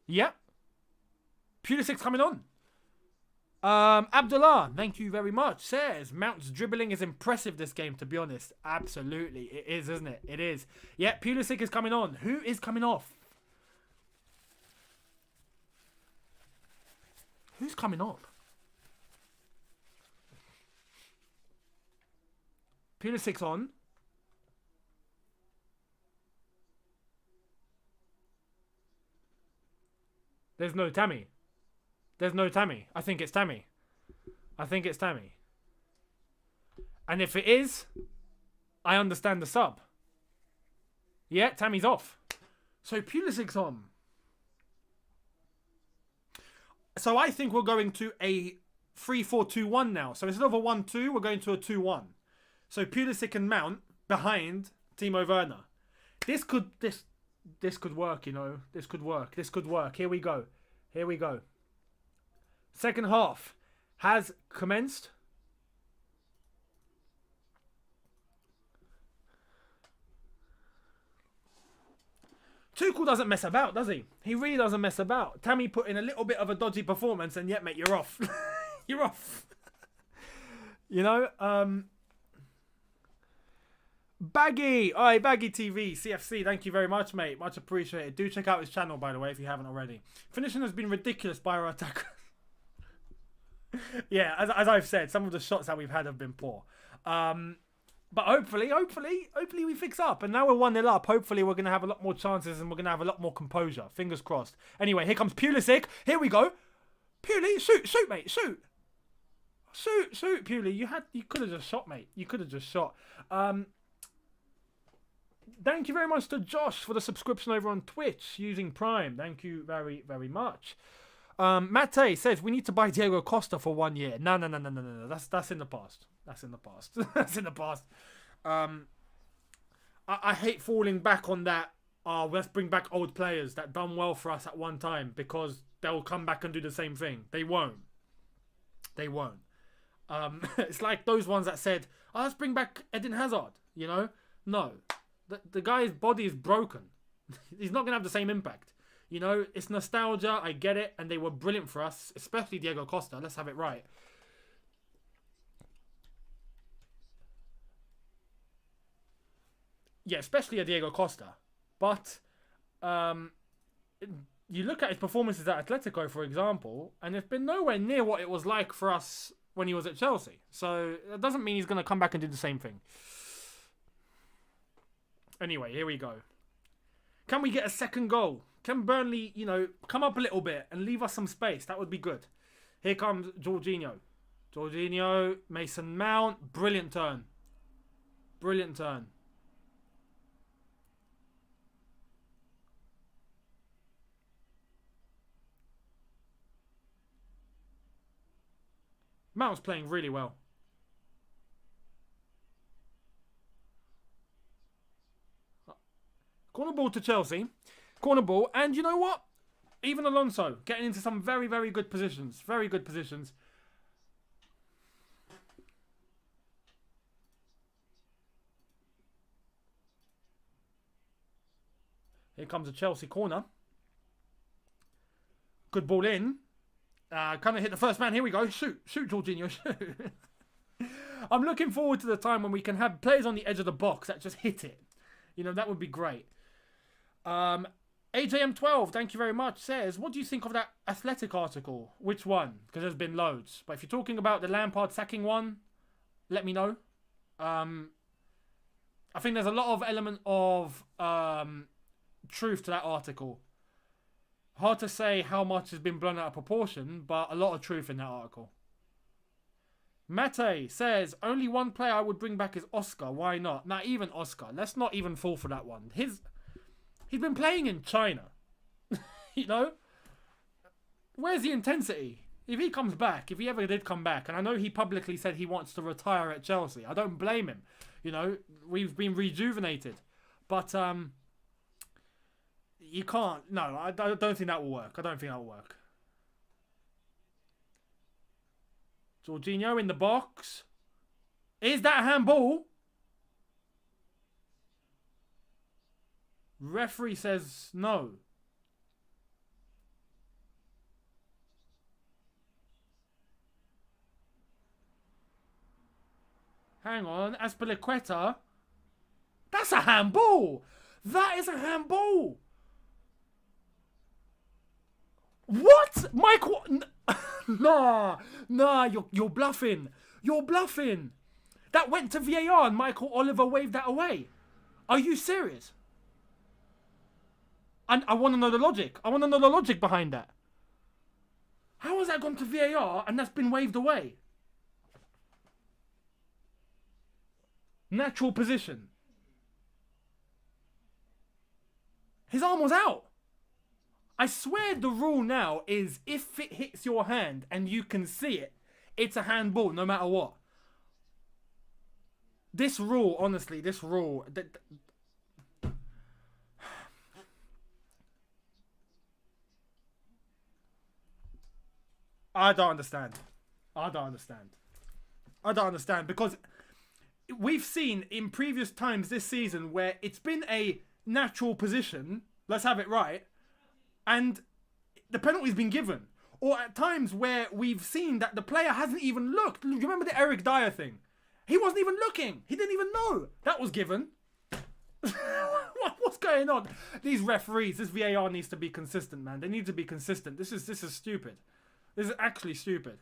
Yep. Pulisic's coming on. Abdullah, thank you very much, says Mount's dribbling is impressive this game, to be honest. Absolutely. It is, isn't it? It is. Yeah, Pulisic is coming on. Who is coming off? Who's coming off? Pulisic's on. There's no Tammy. There's no Tammy. I think it's Tammy. I think it's Tammy. And if it is, I understand the sub. Yeah, Tammy's off. So Pulisic's on. So I think we're going to a 3-4-2-1 now. So instead of a 1-2, we're going to a 2-1. So Pulisic and Mount behind Timo Werner. This could work, you know. This could work. This could work. Here we go. Here we go. Second half has commenced. Tuchel doesn't mess about, does he? He really doesn't mess about. Tammy put in a little bit of a dodgy performance and yet, mate, you're off. You're off. You know? Baggy! Alright, Baggy TV, CFC, thank you very much, mate. Much appreciated. Do check out his channel, by the way, if you haven't already. Finishing has been ridiculous by our attackers. Yeah, as I've said, some of the shots that we've had have been poor. But hopefully we fix up. And now we're 1-0 up. Hopefully we're going to have a lot more chances and we're going to have a lot more composure. Fingers crossed. Anyway, here comes Pulisic. Here we go. Puli, shoot, mate, shoot. Shoot, Puli. You could have just shot, mate. You could have just shot. Thank you very much to Josh for the subscription over on Twitch using Prime. Thank you very, very much. Mate says we need to buy Diego Costa for 1 year. No. That's in the past. That's in the past. That's in the past. I hate falling back on that oh, let's bring back old players that done well for us at one time because they'll come back and do the same thing. They won't. They won't. It's like those ones that said, oh, let's bring back Eden Hazard, you know? No. The guy's body is broken. He's not going to have the same impact. You know, it's nostalgia, I get it, and they were brilliant for us, especially Diego Costa. Let's have it right. Yeah, especially a Diego Costa. But you look at his performances at Atletico, for example, and it's been nowhere near what it was like for us when he was at Chelsea. So that doesn't mean he's going to come back and do the same thing. Anyway, here we go. Can we get a second goal? Can Burnley, you know, come up a little bit and leave us some space? That would be good. Here comes Jorginho. Jorginho, Mason Mount. Brilliant turn. Brilliant turn. Mount's playing really well. Corner ball to Chelsea. Corner ball. And you know what? Even Alonso getting into some very, very good positions. Very good positions. Here comes a Chelsea corner. Good ball in. Kind of hit the first man. Here we go. Shoot. Shoot, Jorginho. Shoot. I'm looking forward to the time when we can have players on the edge of the box that just hit it. You know, that would be great. AJM12, thank you very much, says, what do you think of that Athletic article? Which one? Because there's been loads. But if you're talking about the Lampard sacking one, let me know. I think there's a lot of element of truth to that article. Hard to say how much has been blown out of proportion, but a lot of truth in that article. Mate says, only one player I would bring back is Oscar. Why not? Not even Oscar. Let's not even fall for that one. He's been playing in China. You know? Where's the intensity? If he comes back, if he ever did come back, and I know he publicly said he wants to retire at Chelsea. I don't blame him. You know, we've been rejuvenated. But, you can't. No, I don't think that will work. I don't think that will work. Jorginho in the box. Is that a handball? Referee says no. Hang on. Azpilicueta. That's a handball. That is a handball. What? Michael? Nah, you're bluffing. You're bluffing. That went to VAR and Michael Oliver waved that away. Are you serious? And I want to know the logic. I want to know the logic behind that. How has that gone to VAR and that's been waved away? Natural position. His arm was out. I swear the rule now is if it hits your hand and you can see it, it's a handball no matter what. This rule, honestly, this rule... I don't understand. I don't understand. I don't understand because we've seen in previous times this season where it's been a natural position, let's have it right, and the penalty's been given. Or at times where we've seen that the player hasn't even looked. You remember the Eric Dyer thing? He wasn't even looking. He didn't even know that was given. What's going on? These referees, this VAR needs to be consistent, man. They need to be consistent. This is stupid. This is actually stupid.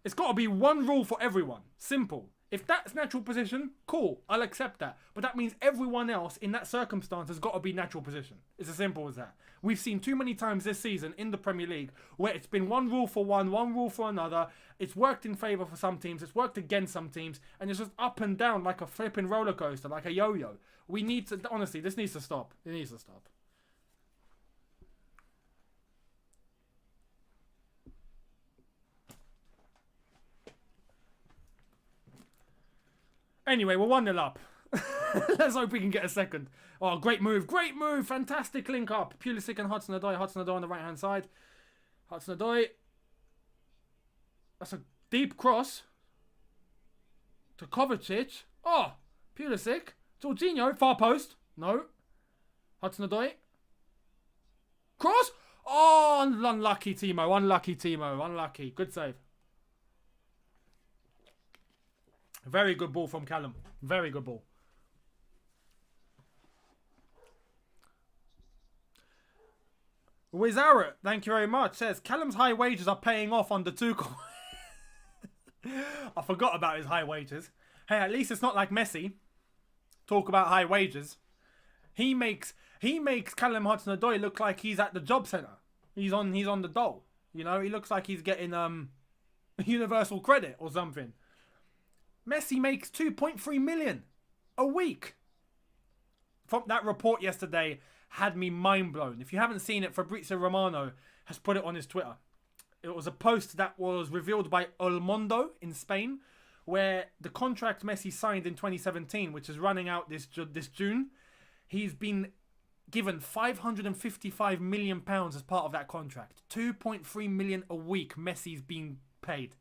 It's got to be one rule for everyone. Simple. If that's natural position, cool. I'll accept that. But that means everyone else in that circumstance has got to be natural position. It's as simple as that. We've seen too many times this season in the Premier League where it's been one rule for one rule for another. It's worked in favour for some teams. It's worked against some teams. And it's just up and down like a flipping roller coaster, like a yo-yo. We need to... Honestly, this needs to stop. It needs to stop. Anyway, we're 1-0 up. Let's hope we can get a second. Oh, great move. Great move. Fantastic link up. Pulisic and Hudson-Odoi. Hudson-Odoi on the right-hand side. Hudson-Odoi. That's a deep cross. To Kovacic. Oh, Pulisic. Jorginho. Far post. No. Hudson-Odoi. Cross. Oh, unlucky Timo. Unlucky Timo. Unlucky. Good save. Very good ball from Callum. Very good ball. Wizarret, thank you very much, says Callum's high wages are paying off under Tuchel. I forgot about his high wages. Hey, at least it's not like Messi. Talk about high wages. He makes Callum Hudson-Odoi look like he's at the job centre. He's on the dole. You know, he looks like he's getting universal credit or something. Messi makes 2.3 million a week. From that report yesterday had me mind blown. If you haven't seen it, Fabrizio Romano has put it on his Twitter. It was a post that was revealed by El Mundo in Spain, where the contract Messi signed in 2017, which is running out this June, he's been given £555 million as part of that contract. 2.3 million a week Messi's being paid.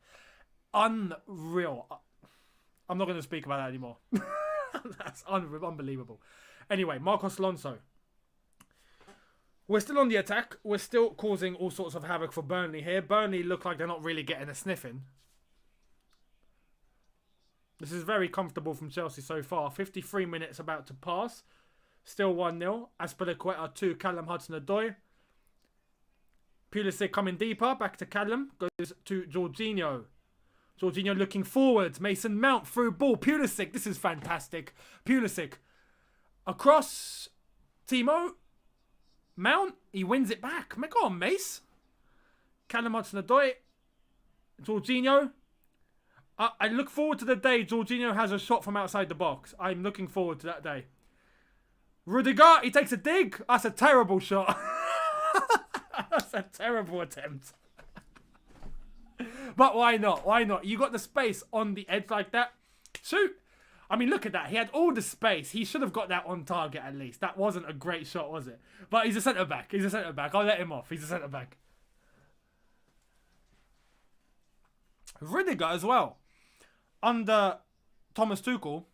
Unreal. I'm not going to speak about that anymore. That's unbelievable. Anyway, Marcos Alonso. We're still on the attack. We're still causing all sorts of havoc for Burnley here. Burnley look like they're not really getting a sniff in. This is very comfortable from Chelsea so far. 53 minutes about to pass. Still 1-0. Azpilicueta to Callum Hudson-Odoi. Pulisic coming deeper. Back to Callum. Goes to Jorginho. Jorginho looking forward. Mason Mount through ball. Pulisic. This is fantastic. Pulisic. Across. Timo. Mount. He wins it back. Go on, Mace. Callum Hudson-Odoi. Jorginho. I look forward to the day Jorginho has a shot from outside the box. I'm looking forward to that day. Rudiger. He takes a dig. That's a terrible shot. That's a terrible attempt. But why not? Why not? You got the space on the edge like that. Shoot. I mean, look at that. He had all the space. He should have got that on target at least. That wasn't a great shot, was it? But he's a centre-back. He's a centre-back. I'll let him off. He's a centre-back. Rudiger as well. Under Thomas Tuchel.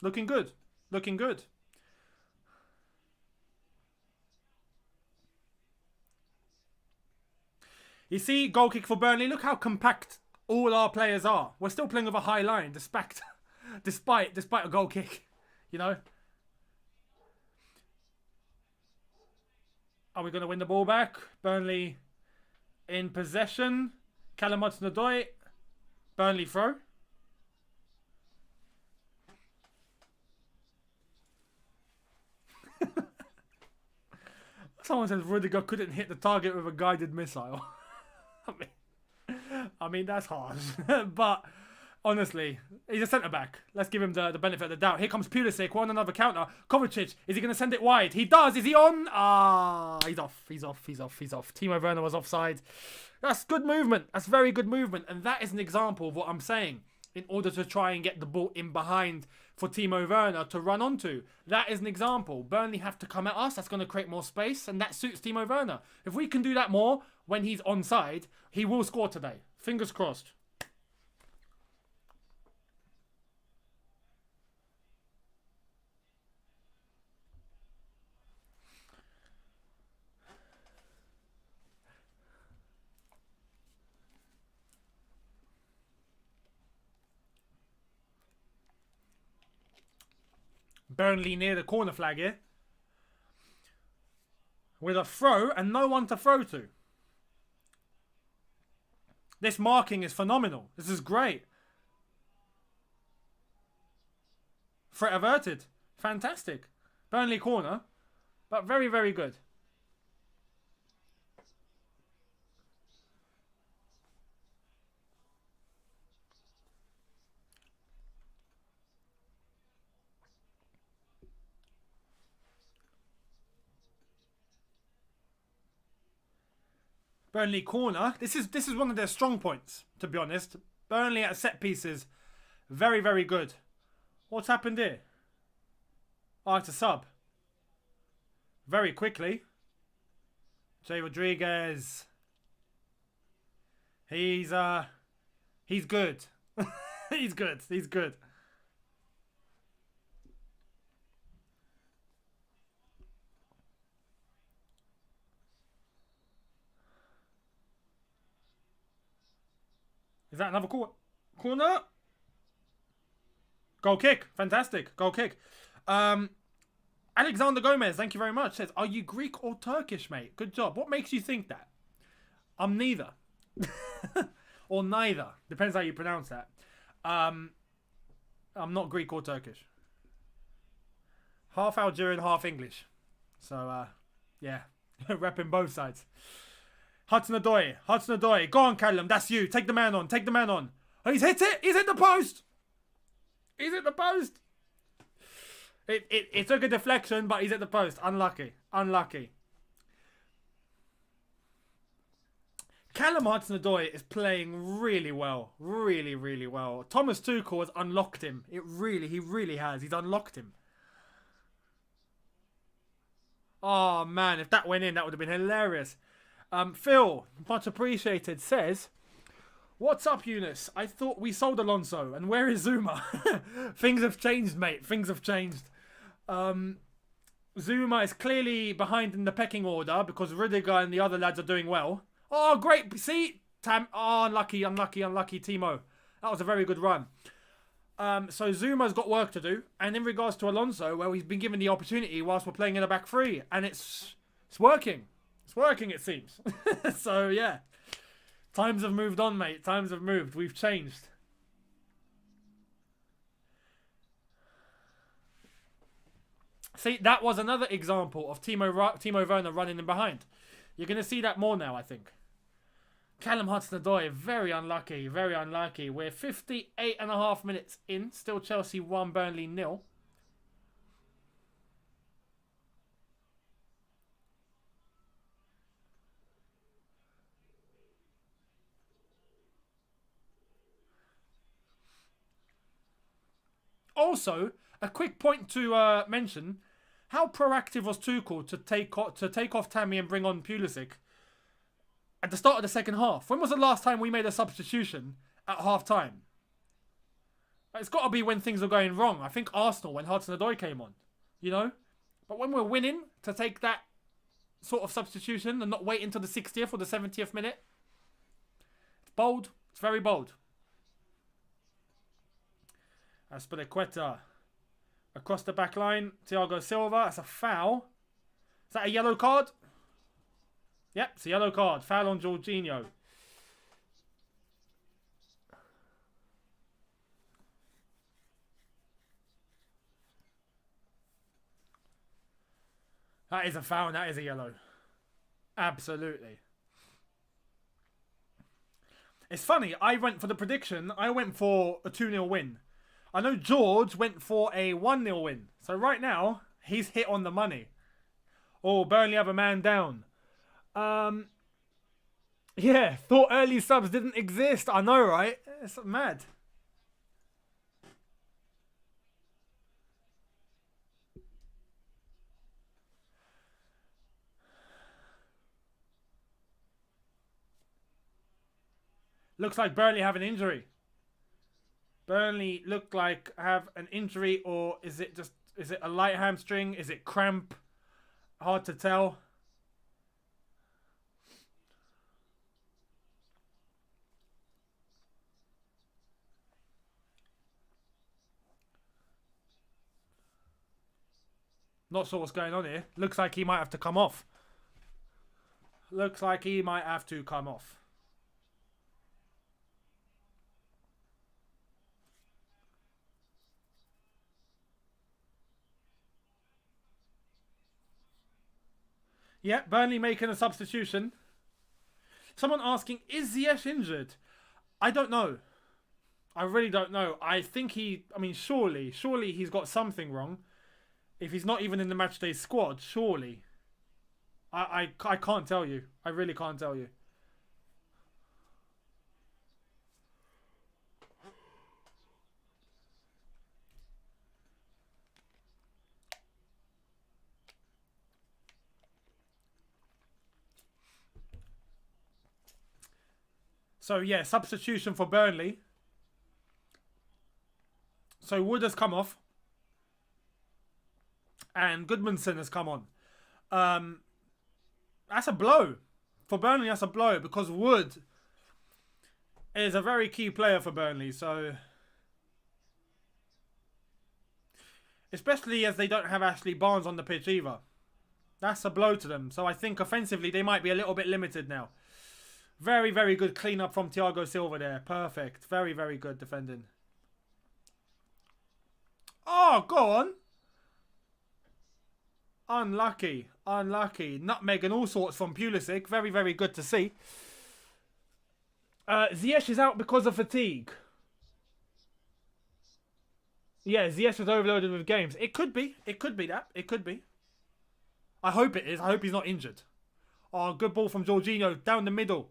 Looking good. Looking good. You see, goal kick for Burnley. Look how compact all our players are. We're still playing with a high line, despite a goal kick. You know. Are we going to win the ball back? Burnley in possession. Callum Hudson-Odoi. Burnley throw. Someone says Rudiger couldn't hit the target with a guided missile. I mean that's harsh. But honestly, he's a centre-back. Let's give him the benefit of the doubt. Here comes Pulisic. On another counter. Kovacic. Is he going to send it wide? He does. Is he on? He's off. He's off. He's off. He's off. Timo Werner was offside. That's good movement. That's very good movement. And that is an example of what I'm saying. In order to try and get the ball in behind for Timo Werner to run onto. That is an example. Burnley have to come at us. That's going to create more space. And that suits Timo Werner. If we can do that more when he's onside, he will score today. Fingers crossed. Burnley near the corner flag here. With a throw and no one to throw to. This marking is phenomenal. This is great. Threat averted. Fantastic. Burnley corner. But very, very good. Burnley corner. This is one of their strong points, to be honest. Burnley at set pieces, very, very good. What's happened here? Oh, it's a sub. Very quickly. Jay Rodriguez. He's good. He's good. He's good. Is that another corner? Goal kick. Fantastic. Goal kick. Alexander Gomez, thank you very much, says, are you Greek or Turkish, mate? Good job. What makes you think that? I'm neither. Or neither. Depends how you pronounce that. I'm not Greek or Turkish. Half Algerian, half English. So, yeah. Repping both sides. Hudson-Odoi. Go on, Callum. That's you. Take the man on. Oh, he's hit it. He's hit the post. It took a deflection, but he's at the post. Unlucky. Callum Hudson-Odoi is playing really well. Really well. Thomas Tuchel has unlocked him. He really has. He's unlocked him. Oh, man. If that went in, that would have been hilarious. Phil, much appreciated, says, what's up, Eunice? I thought we sold Alonso. And where is Zuma? Things have changed, mate. Things have changed. Zuma is clearly behind in the pecking order because Rudiger and the other lads are doing well. Oh, great. See? Oh, unlucky, Timo. That was a very good run. So Zuma's got work to do. And in regards to Alonso, well, he's been given the opportunity whilst we're playing in a back three. And it's working. It's working, it seems. So, yeah. Times have moved on, mate. Times have moved. We've changed. See, that was another example of Timo Werner running in behind. You're going to see that more now, I think. Callum Hudson-Odoi, very unlucky. We're 58.5 minutes in. Still Chelsea 1, Burnley 0. Also, a quick point to mention. How proactive was Tuchel to take off Tammy and bring on Pulisic at the start of the second half? When was the last time we made a substitution at half time? It's got to be when things are going wrong. I think Arsenal, when Hudson-Odoi came on, you know? But when we're winning, to take that sort of substitution and not wait until the 60th or the 70th minute, it's bold. It's very bold. Aspilicueta. Across the back line, Thiago Silva. That's a foul. Is that a yellow card? Yep, it's a yellow card. Foul on Jorginho. That is a foul. That is a yellow. Absolutely. It's funny. I went for the prediction. I went for a 2-0 win. I know George went for a 1-0 win. So right now, he's hit on the money. Oh, Burnley have a man down. Yeah, thought early subs didn't exist. I know, right? It's mad. Looks like Burnley have an injury. Burnley look like have an injury, or is it a light hamstring? Is it cramp? Hard to tell. Not sure what's going on here. Looks like he might have to come off. Yeah, Burnley making a substitution. Someone asking, is Ziyech injured? I don't know. I really don't know. I think surely he's got something wrong. If he's not even in the matchday squad, surely. I can't tell you. I really can't tell you. So, yeah, substitution for Burnley. So, Wood has come off. And Goodmanson has come on. That's a blow. For Burnley, that's a blow. Because Wood is a very key player for Burnley. So, especially as they don't have Ashley Barnes on the pitch either. That's a blow to them. So, I think offensively, they might be a little bit limited now. Very, very good clean up from Thiago Silva there. Perfect. Very, very good defending. Oh, go on. Unlucky. Unlucky. Nutmeg and all sorts from Pulisic. Very, very good to see. Ziyech is out because of fatigue. Yeah, Ziyech was overloaded with games. It could be. It could be that. It could be. I hope it is. I hope he's not injured. Oh, good ball from Jorginho. Down the middle.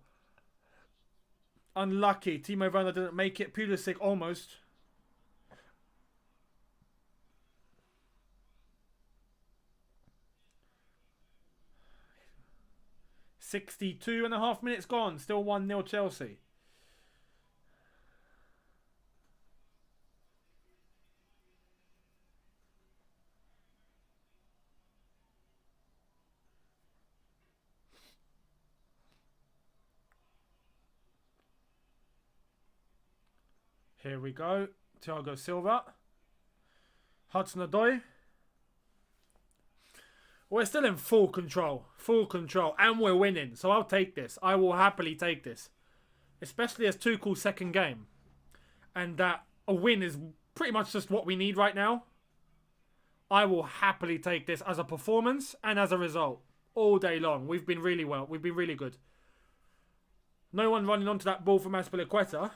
Unlucky. Timo Werner didn't make it. Pulisic almost. .62.5 minutes gone. Still 1-0 Chelsea. Here we go. Thiago Silva. Hudson-Odoi. We're still in full control. Full control. And we're winning. So I'll take this. I will happily take this. Especially as Tuchel's second game. And that a win is pretty much just what we need right now. I will happily take this as a performance and as a result. All day long. We've been really well. We've been really good. No one running onto that ball from Azpilicueta.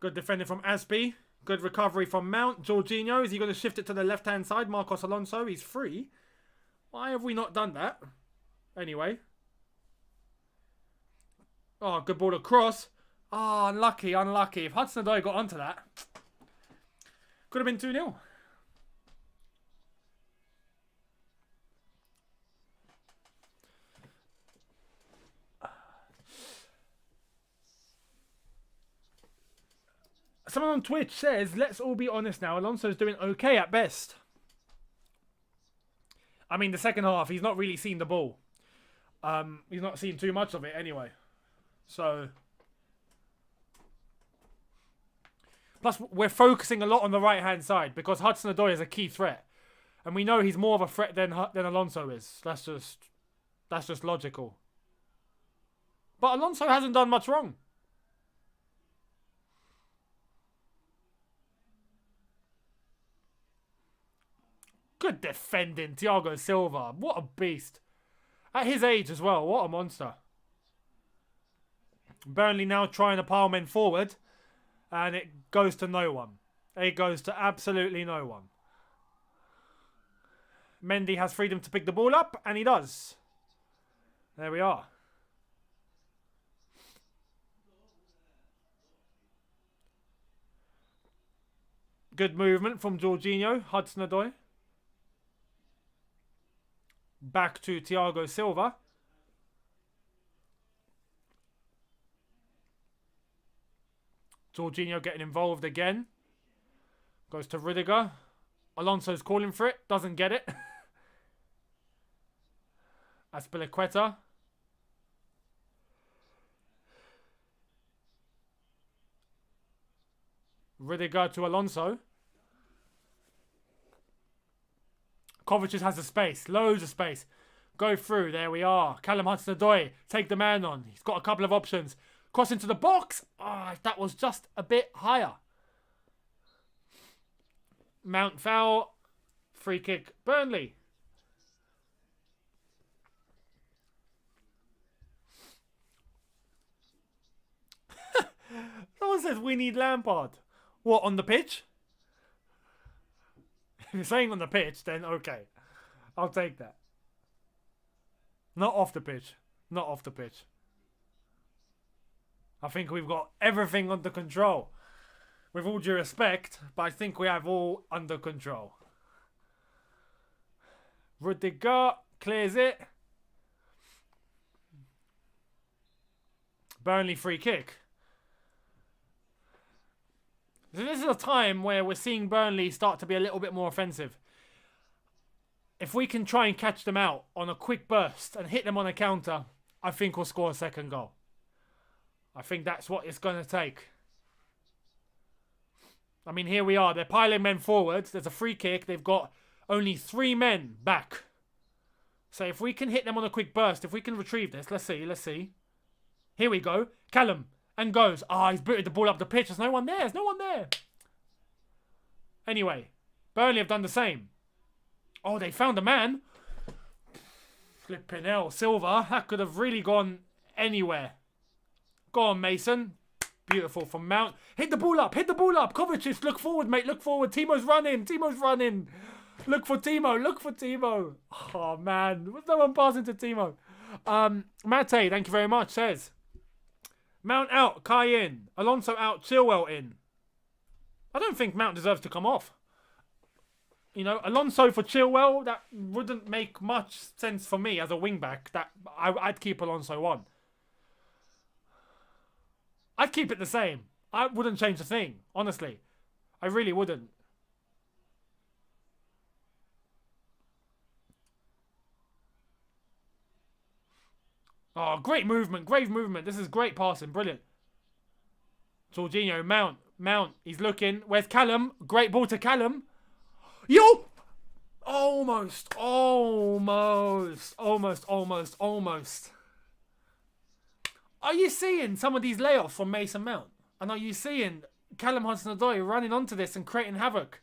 Good defending from Aspi. Good recovery from Mount. Jorginho, is he going to shift it to the left-hand side? Marcos Alonso, he's free. Why have we not done that? Anyway. Oh, good ball across. Oh, unlucky, unlucky. If Hudson-Odoi got onto that, could have been 2-0. Someone on Twitch says, let's all be honest now, Alonso's doing okay at best. I mean, the second half, he's not really seen the ball. He's not seen too much of it anyway. So. Plus, we're focusing a lot on the right-hand side because Hudson-Odoi is a key threat. And we know he's more of a threat than Alonso is. That's just logical. But Alonso hasn't done much wrong. Good defending, Thiago Silva. What a beast. At his age as well, what a monster. Burnley now trying to pile men forward. And it goes to no one. It goes to absolutely no one. Mendy has freedom to pick the ball up, and he does. There we are. Good movement from Jorginho, Hudson-Odoi. Back to Thiago Silva. Jorginho getting involved again. Goes to Rudiger. Alonso's calling for it. Doesn't get it. Azpilicueta. Rudiger to Alonso. Cottage has the space. Loads of space. Go through. There we are. Callum Hudson-Odoi. Take the man on. He's got a couple of options. Cross into the box. Ah, that was just a bit higher. Mount foul. Free kick. Burnley. Someone says we need Lampard. What, on the pitch? If you're saying on the pitch, then okay. I'll take that. Not off the pitch. Not off the pitch. I think we've got everything under control. With all due respect, but I think we have all under control. Rudiger clears it. Burnley free kick. So this is a time where we're seeing Burnley start to be a little bit more offensive. If we can try and catch them out on a quick burst and hit them on a counter, I think we'll score a second goal. I think that's what it's going to take. I mean, here we are. They're piling men forward. There's a free kick. They've got only 3 men back. So if we can hit them on a quick burst, if we can retrieve this, let's see. Here we go. Callum. And goes. He's booted the ball up the pitch. There's no one there. Anyway, Burnley have done the same. Oh, they found a man. Flipping hell. Silva. That could have really gone anywhere. Go on, Mason. Beautiful from Mount. Hit the ball up. Cottage, look forward, mate. Look forward. Timo's running. Look for Timo. Oh, man. Was no one passing to Timo? Mate, thank you very much, says. Mount out. Kai in. Alonso out. Chilwell in. I don't think Mount deserves to come off. You know, Alonso for Chilwell, that wouldn't make much sense for me as a wing-back. I'd keep Alonso on. I'd keep it the same. I wouldn't change a thing, honestly. I really wouldn't. Oh, great movement. This is great passing. Brilliant. Jorginho, Mount. He's looking. Where's Callum? Great ball to Callum. Yo! Almost. Are you seeing some of these layoffs from Mason Mount? And are you seeing Callum Hudson-Odoi running onto this and creating havoc?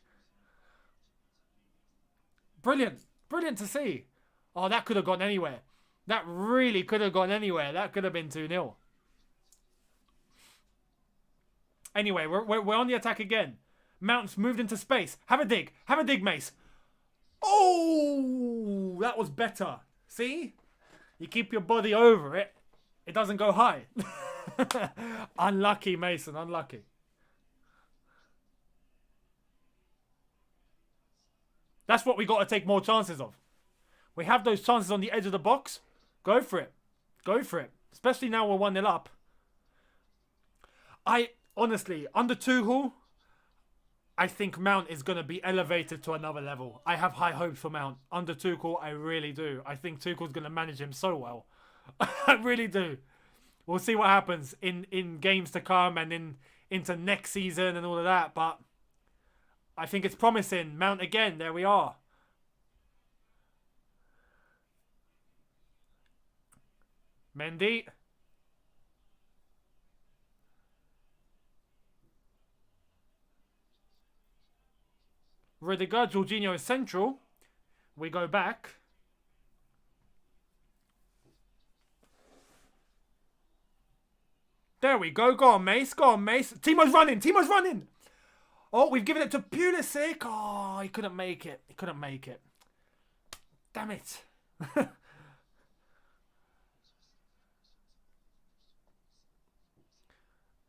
Brilliant to see. Oh, that could have gone anywhere. That really could have gone anywhere. That could have been 2-0. Anyway, we're on the attack again. Mount's moved into space. Have a dig, Mace. Oh, that was better. See? You keep your body over it. It doesn't go high. Unlucky, Mason. Unlucky. That's what we got to take more chances of. We have those chances on the edge of the box. Go for it. Especially now we're 1-0 up. Honestly, under Tuchel, I think Mount is going to be elevated to another level. I have high hopes for Mount. Under Tuchel, I really do. I think Tuchel's going to manage him so well. I really do. We'll see what happens in games to come and into next season and all of that. But I think it's promising. Mount again. There we are. Mendy. Rudiger. Jorginho is central. We go back. There we go. Go on, Mace. Timo's running. Oh, we've given it to Pulisic. Oh, he couldn't make it. Damn it.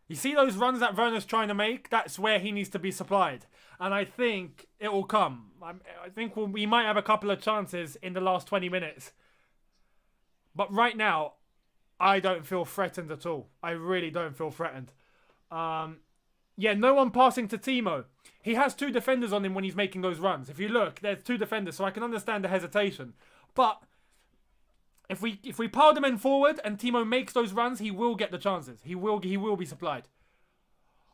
You see those runs that Werner's trying to make? That's where he needs to be supplied. And I think it will come. I think we might have a couple of chances in the last 20 minutes. But right now, I don't feel threatened at all. I really don't feel threatened. Yeah, no one passing to Timo. He has 2 defenders on him when he's making those runs. If you look, there's 2 defenders, so I can understand the hesitation. But if we pile the men forward and Timo makes those runs, he will get the chances. He will be supplied.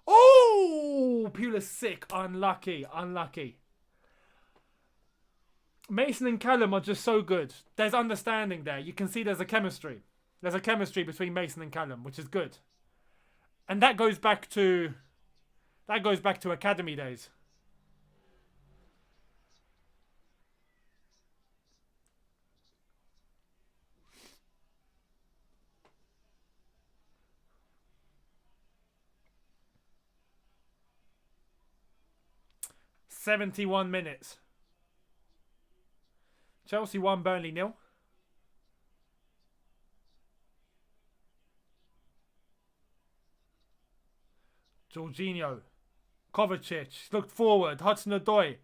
Oh, Pulisic, unlucky. Mason and Callum are just so good. There's understanding there. You can see there's a chemistry. There's a chemistry between Mason and Callum, which is good. And that goes back to academy days. "71 minutes. Chelsea 1, Burnley 0. Jorginho. Kovacic. Looked forward. Hudson-Odoi.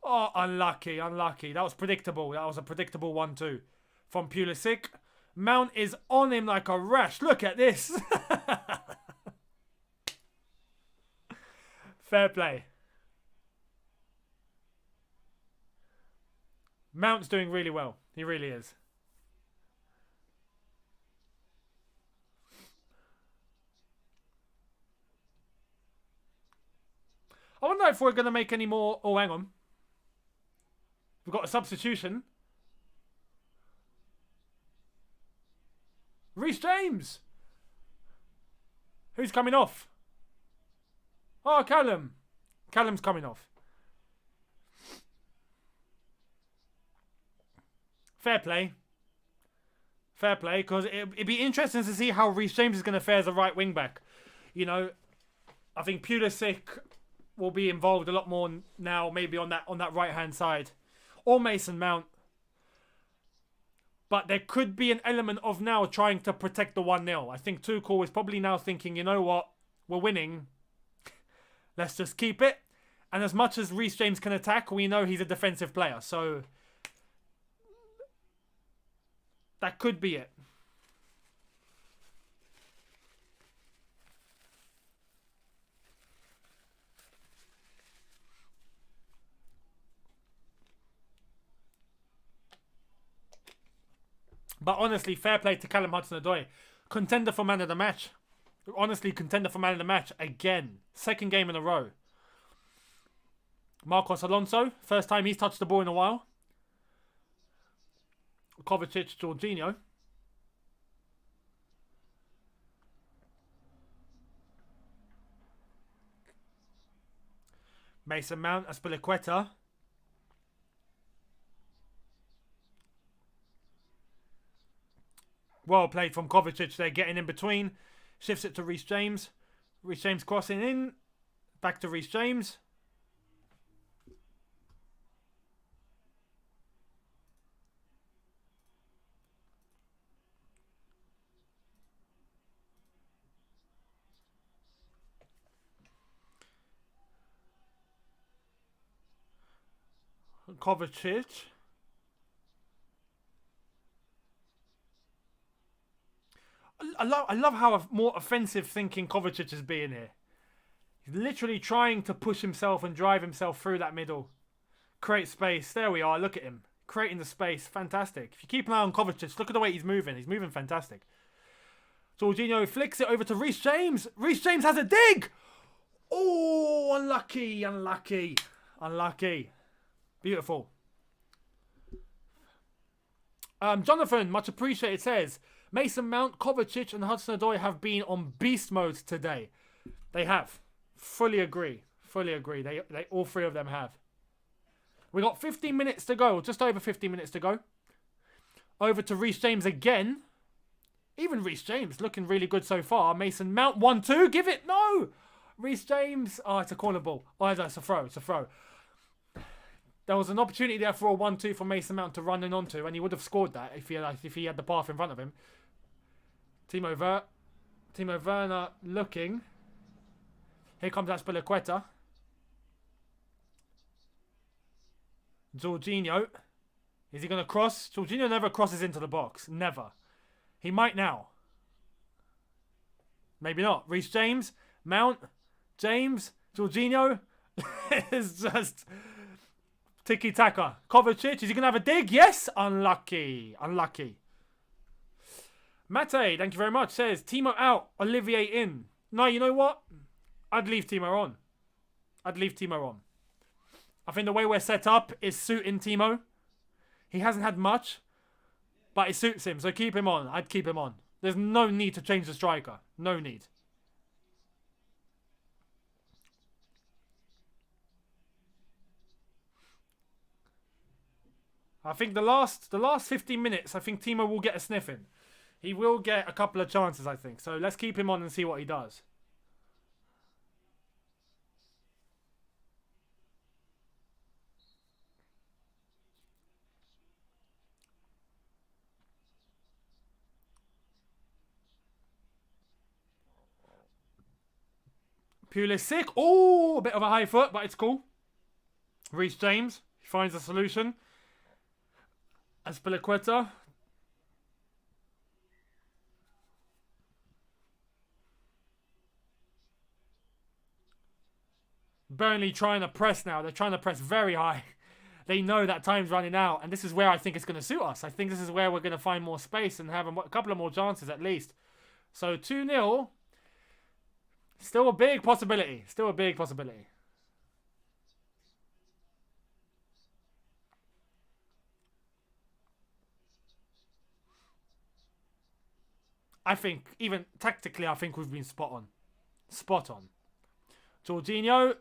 Oh, unlucky, unlucky. That was predictable. That was a predictable 1-2 from Pulisic. Mount is on him like a rash. Look at this. Fair play. Mount's doing really well. He really is. I wonder if we're going to make any more... Oh, hang on. We've got a substitution. Reece James. Who's coming off? Oh, Callum. Callum's coming off. Fair play. Fair play, because it'd be interesting to see how Reece James is going to fare as a right wing back. You know, I think Pulisic will be involved a lot more now, maybe on that right hand side, or Mason Mount. But there could be an element of now trying to protect the 1-0. I think Tuchel is probably now thinking, you know what, we're winning. Let's just keep it. And as much as Reece James can attack, we know he's a defensive player. So that could be it. But honestly, fair play to Callum Hudson-Odoi. Contender for man of the match. Honestly, contender for man of the match again. Second game in a row. Marcos Alonso. First time he's touched the ball in a while. Kovacic, Jorginho. Mason Mount, Azpilicueta. Well played from Kovacic there, getting in between. Shifts it to Reece James. Reece James crossing in. Back to Reece James. Kovacic. I love how more offensive thinking Kovacic is being here. He's literally trying to push himself and drive himself through that middle. Create space. There we are. Look at him. Creating the space. Fantastic. If you keep an eye on Kovacic, look at the way he's moving. He's moving fantastic. Jorginho flicks it over to Reece James. Reece James has a dig. Oh, unlucky. Unlucky. Unlucky. Beautiful. Jonathan, much appreciated, says... Mason Mount, Kovacic and Hudson-Odoi have been on beast mode today. They have. Fully agree. Fully agree. They all three of them have. We got 15 minutes to go. Just over 15 minutes to go. Over to Reece James again. Even Reece James looking really good so far. Mason Mount 1-2. Give it. No. Reece James. Oh, it's a corner ball. Oh, it's a throw. It's a throw. There was an opportunity there for a 1-2 for Mason Mount to run in onto, and he would have scored that if he had the path in front of him. Timo Werner looking. Here comes Azpilicueta. Jorginho. Is he going to cross? Jorginho never crosses into the box. Never. He might now. Maybe not. Reece James. Mount. James. Jorginho. It's just... tiki-taka. Kovacic. Is he going to have a dig? Yes. Unlucky. Unlucky. Mate, thank you very much, says, Timo out, Olivier in. No, you know what? I'd leave Timo on. I'd leave Timo on. I think the way we're set up is suiting Timo. He hasn't had much, but it suits him, so keep him on. I'd keep him on. There's no need to change the striker. No need. I think the last 15 minutes, I think Timo will get a sniff in. He will get a couple of chances, I think. So let's keep him on and see what he does. Pulisic. Oh, a bit of a high foot, but it's cool. Reece James. He finds a solution. Azpilicueta. Burnley trying to press now. They're trying to press very high. They know that time's running out. And this is where I think it's going to suit us. I think this is where we're going to find more space and have a couple of more chances at least. So 2-0. Still a big possibility. Still a big possibility. I think, even tactically, I think we've been spot on. Spot on. Jorginho.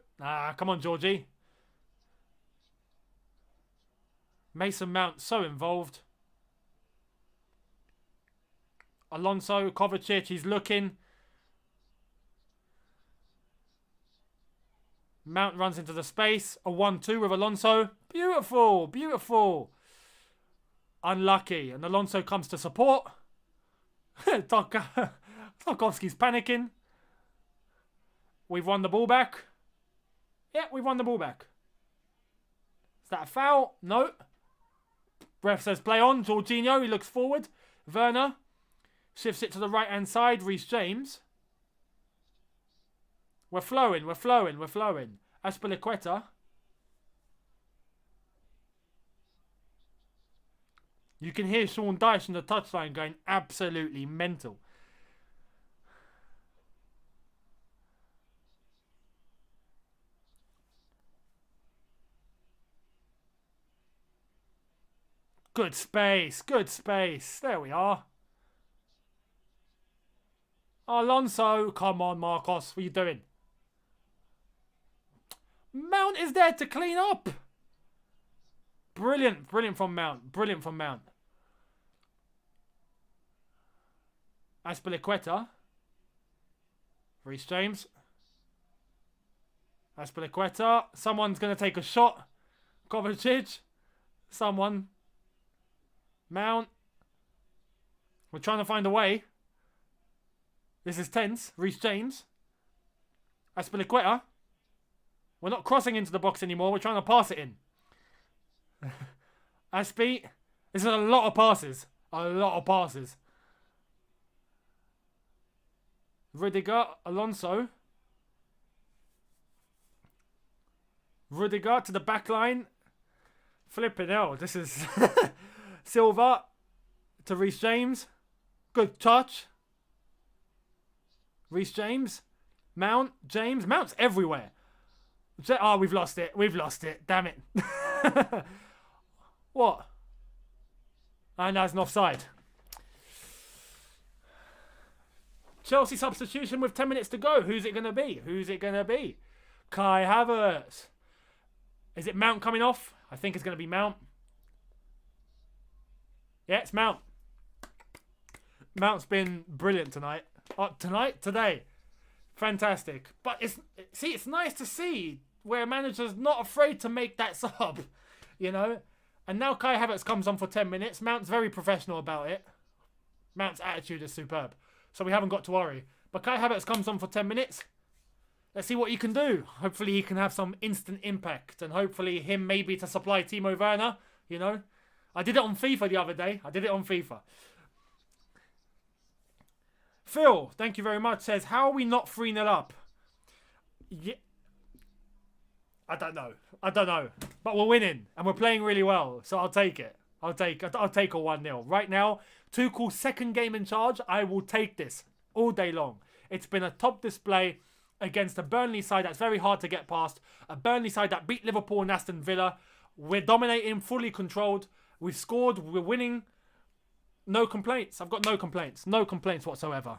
Come on, Georgie. Mason Mount so involved. Alonso, Kovacic, he's looking. Mount runs into the space. A 1-2 with Alonso. Beautiful, beautiful. Unlucky. And Alonso comes to support. Tarkovsky's panicking. We've won the ball back. Yeah, we've won the ball back. Is that a foul? No. Ref says play on. Jorginho, he looks forward. Werner shifts it to the right-hand side. Reece James. We're flowing, we're flowing, we're flowing. Azpilicueta. You can hear Sean Dyche on the touchline going absolutely mental. Good space, good space. There we are. Alonso, come on, Marcos. What are you doing? Mount is there to clean up. Brilliant, brilliant from Mount. Brilliant from Mount. Azpilicueta. Reece James. Azpilicueta. Someone's going to take a shot. Kovacic. Someone. Mount. We're trying to find a way. This is tense. Reece James. Azpilicueta. We're not crossing into the box anymore. We're trying to pass it in. Aspi. This is a lot of passes. A lot of passes. Rudiger. Alonso. Rudiger to the back line. Flipping hell. This is Silva to Reece James. Good touch. Reece James. Mount. James. Mount's everywhere. Oh, we've lost it. We've lost it. Damn it. What? And that's an offside. Chelsea substitution with 10 minutes to go. Who's it going to be? Who's it going to be? Kai Havertz. Is it Mount coming off? I think it's going to be Mount. Yeah, it's Mount. Mount's been brilliant tonight. Today. Fantastic. But it's nice to see where a manager's not afraid to make that sub, you know. And now Kai Havertz comes on for 10 minutes. Mount's very professional about it. Mount's attitude is superb. So we haven't got to worry. But Kai Havertz comes on for 10 minutes. Let's see what he can do. Hopefully he can have some instant impact. And hopefully him maybe to supply Timo Werner, you know. I did it on FIFA the other day. Phil, thank you very much, says, how are we not 3-0 up? Yeah. I don't know. But we're winning. And we're playing really well. So I'll take it. I'll take a 1-0. Right now, Tuchel's second game in charge. I will take this all day long. It's been a top display against a Burnley side that's very hard to get past. A Burnley side that beat Liverpool and Aston Villa. We're dominating, fully controlled. We've scored. We're winning. No complaints. I've got no complaints. No complaints whatsoever.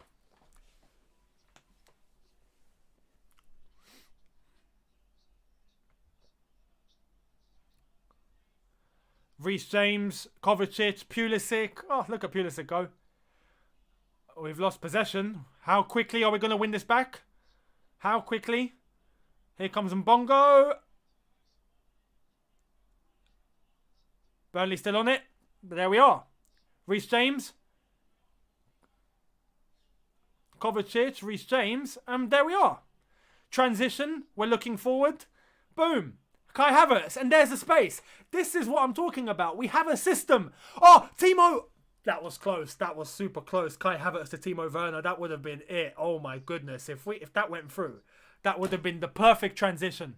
Reece James, Kovacic, Pulisic. Oh, look at Pulisic go. We've lost possession. How quickly are we going to win this back? How quickly? Here comes Mbongo. Burnley still on it. But there we are. Reece James. Kovacic, Reece James. And there we are. transition. We're looking forward. Boom. Kai Havertz. And there's the space. This is what I'm talking about. We have a system. Oh, Timo. That was close. That was super close. Kai Havertz to Timo Werner. That would have been it. Oh my goodness. If that went through, that would have been the perfect transition.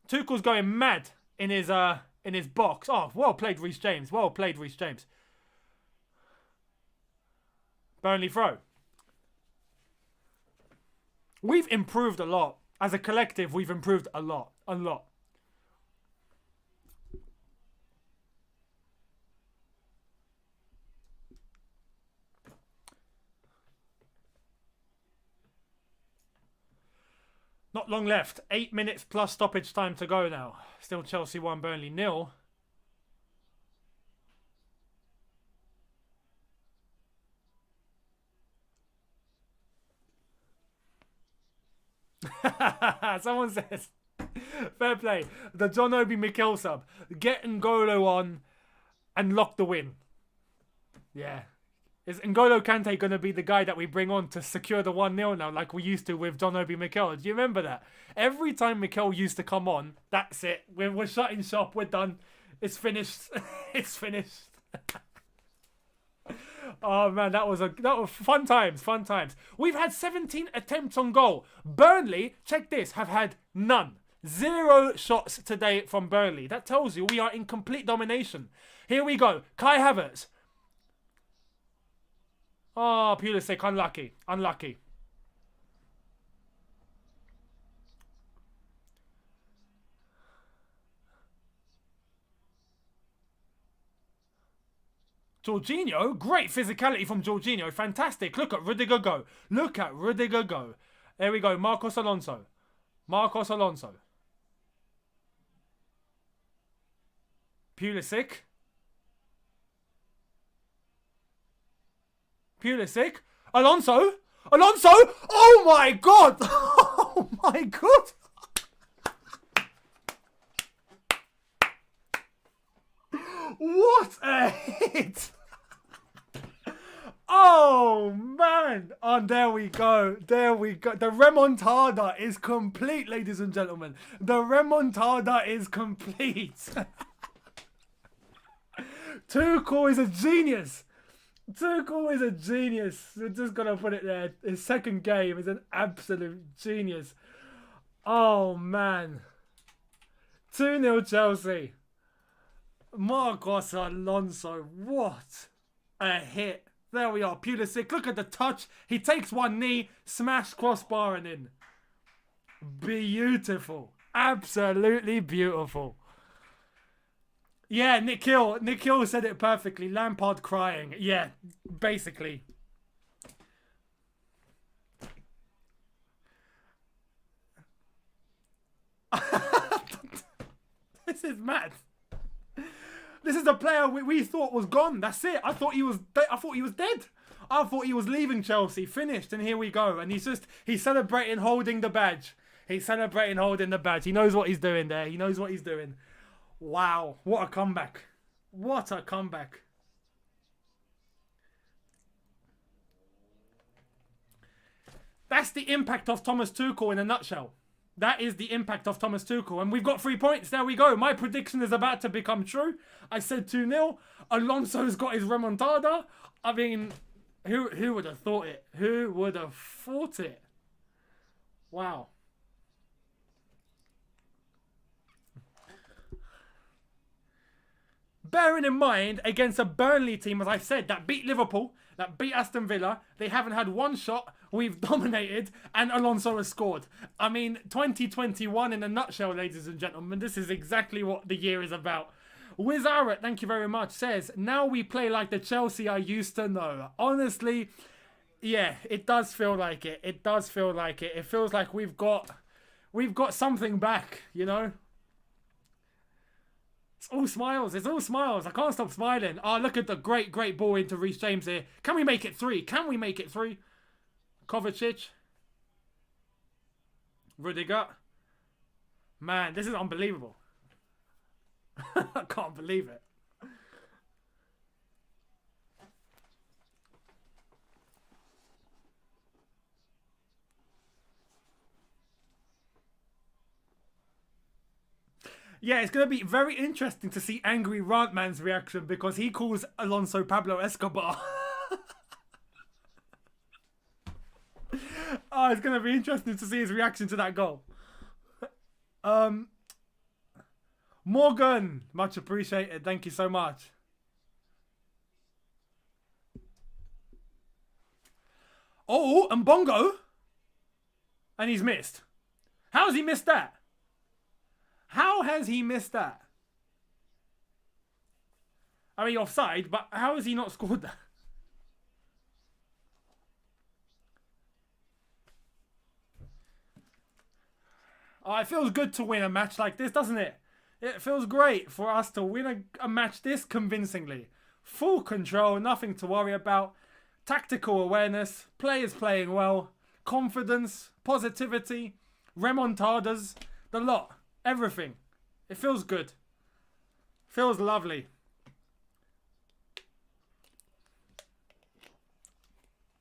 Tuchel's going mad in his box. Oh, well played, Reece James. Well played, Reece James. Burnley throw. We've improved a lot. As a collective, we've improved a lot. A lot. Not long left. 8 minutes plus stoppage time to go now. Still Chelsea 1, Burnley 0. Someone says, fair play. The John Obi Mikel sub. Get N'Golo on and lock the win. Yeah. Is N'Golo Kante going to be the guy that we bring on to secure the 1-0 now, like we used to with John Obi Mikel? Do you remember that? Every time Mikel used to come on, that's it. We're shutting shop. We're done. It's finished. It's finished. Oh man, that was fun times. Fun times. We've had 17 attempts on goal. Burnley, check this, have had none. 0 shots today from Burnley. That tells you we are in complete domination. Here we go. Kai Havertz. Oh, Pulisic, unlucky. Unlucky. Jorginho, great physicality from Jorginho. Fantastic. Look at Rudiger go. Look at Rudiger go. There we go. Marcos Alonso. Marcos Alonso. Pulisic. Pulisic. Alonso. Alonso. Oh my God. Oh my God. What a hit. Oh man. Oh, there we go. There we go. The remontada is complete, ladies and gentlemen. The remontada is complete. Tuchel is a genius. Tuchel is a genius. We're just going to put it there. His second game is an absolute genius. Oh, man. 2-0 Chelsea. Marcos Alonso. What a hit. There we are. Pulisic. Look at the touch. He takes one knee. Smash crossbar and in. Beautiful. Absolutely beautiful. Yeah, Nick Hill said it perfectly. Lampard crying. Yeah, basically. This is mad. This is the player we thought was gone. That's it. I thought he was dead. I thought he was leaving Chelsea. Finished, and here we go. And he's celebrating holding the badge. He's celebrating holding the badge. He knows what he's doing there. He knows what he's doing. Wow, what a comeback. What a comeback. That's the impact of Thomas Tuchel in a nutshell. That is the impact of Thomas Tuchel. And we've got 3 points. There we go. My prediction is about to become true. I said 2-0. Alonso's got his remontada. I mean, who would have thought it? Who would have thought it? Wow. Bearing in mind, against a Burnley team, as I've said, that beat Liverpool, that beat Aston Villa, they haven't had one shot, we've dominated, and Alonso has scored. I mean, 2021 in a nutshell, ladies and gentlemen. This is exactly what the year is about. Wizarret, thank you very much, says, now we play like the Chelsea I used to know. Honestly, yeah, it does feel like it. It does feel like it. It feels like we've got something back, you know? It's all smiles. It's all smiles. I can't stop smiling. Oh, look at the great ball into Reece James here. Can we make it 3? Can we make it 3? Kovacic. Rudiger. Man, this is unbelievable. I can't believe it. Yeah, it's going to be very interesting to see Angry Rantman's reaction because he calls Alonso Pablo Escobar. Oh, it's going to be interesting to see his reaction to that goal. Morgan, much appreciated. Thank you so much. Oh, and Bongo. And he's missed. How has he missed that? How has he missed that? I mean, offside, but how has he not scored that? Oh, it feels good to win a match like this, doesn't it? It feels great for us to win a match this convincingly. Full control, nothing to worry about. Tactical awareness, players playing well, confidence, positivity, remontadas, the lot. Everything. It feels good. Feels lovely.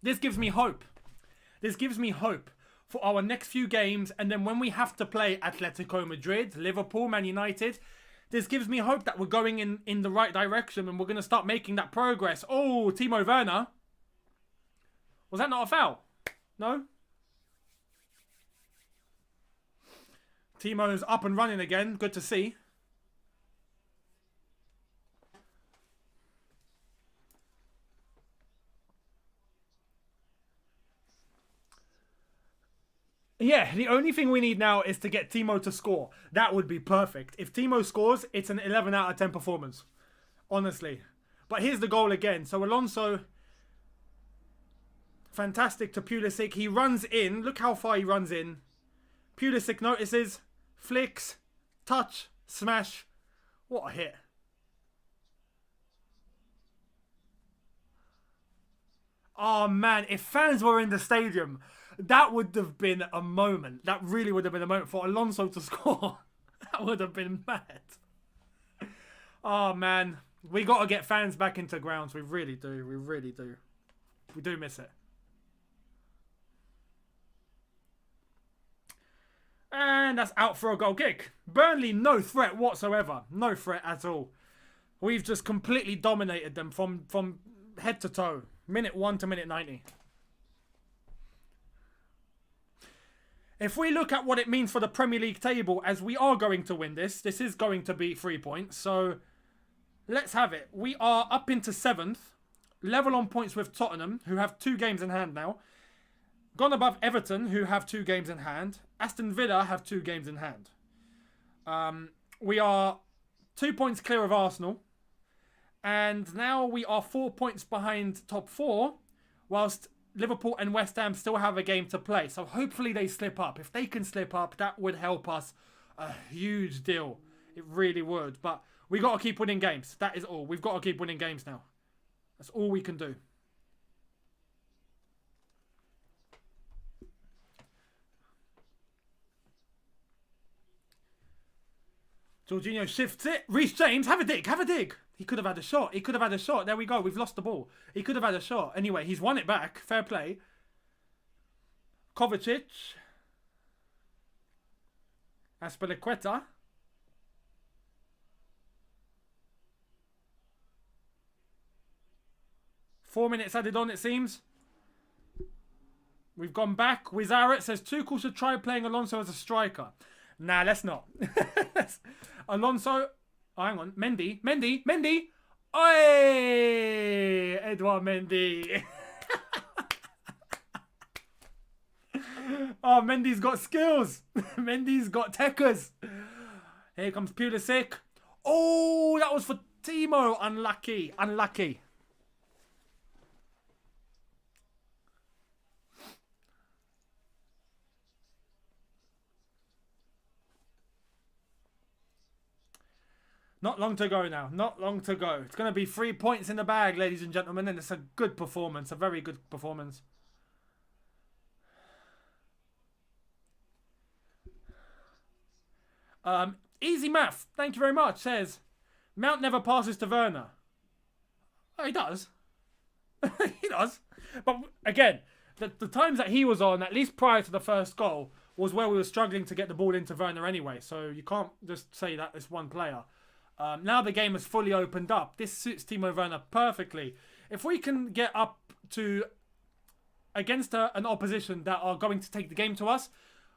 This gives me hope. This gives me hope for our next few games. And then when we have to play Atletico Madrid, Liverpool, Man United, this gives me hope that we're going in the right direction and we're going to start making that progress. Oh, Timo Werner. Was that not a foul? No? Timo's up and running again. Good to see. Yeah, the only thing we need now is to get Timo to score. That would be perfect. If Timo scores, it's an 11 out of 10 performance. Honestly. But here's the goal again. So Alonso, fantastic to Pulisic. He runs in. Look how far he runs in. Pulisic notices, flicks, touch, smash. What a hit. Oh man, if fans were in the stadium, that would have been a moment. That really would have been a moment for Alonso to score. That would have been mad. Oh man, we got to get fans back into grounds. We really do. We really do. We do miss it. And that's out for a goal kick. Burnley, no threat whatsoever. No threat at all. We've just completely dominated them from head to toe. Minute 1 to minute 90. If we look at what it means for the Premier League table, as we are going to win this is going to be 3 points. So let's have it. We are up into 7th. Level on points with Tottenham, who have 2 games in hand now. Gone above Everton, who have 2 games in hand. Aston Villa have 2 games in hand. We are 2 points clear of Arsenal. And now we are 4 points behind top 4, whilst Liverpool and West Ham still have a game to play. So hopefully they slip up. If they can slip up, that would help us a huge deal. It really would. But we got to keep winning games. That is all. We've got to keep winning games now. That's all we can do. Jorginho shifts it. Reece James, have a dig, have a dig. He could have had a shot. He could have had a shot. There we go. We've lost the ball. He could have had a shot. Anyway, he's won it back. Fair play. Kovacic. Aspilicueta. Four minutes added on, it seems. We've gone back. Wizaret says Tuchel should try playing Alonso as a striker. Nah, let's not. Alonso. Oh, hang on. Mendy. Oi! Edouard Mendy. Oh, Mendy's got skills. Mendy's got techers. Here comes Pulisic. Oh, that was for Timo. Unlucky. Unlucky. Not long to go now. Not long to go. It's going to be 3 points in the bag, ladies and gentlemen. And it's a good performance. A very good performance. Easy math. Thank you very much. Says, Mount never passes to Werner. Oh, he does. He does. But again, the times that he was on, at least prior to the first goal, was where we were struggling to get the ball into Werner anyway. So you can't just say that it's one player. Now the game has fully opened up. This suits Timo Werner perfectly. If we can get up to against an opposition that are going to take the game to us,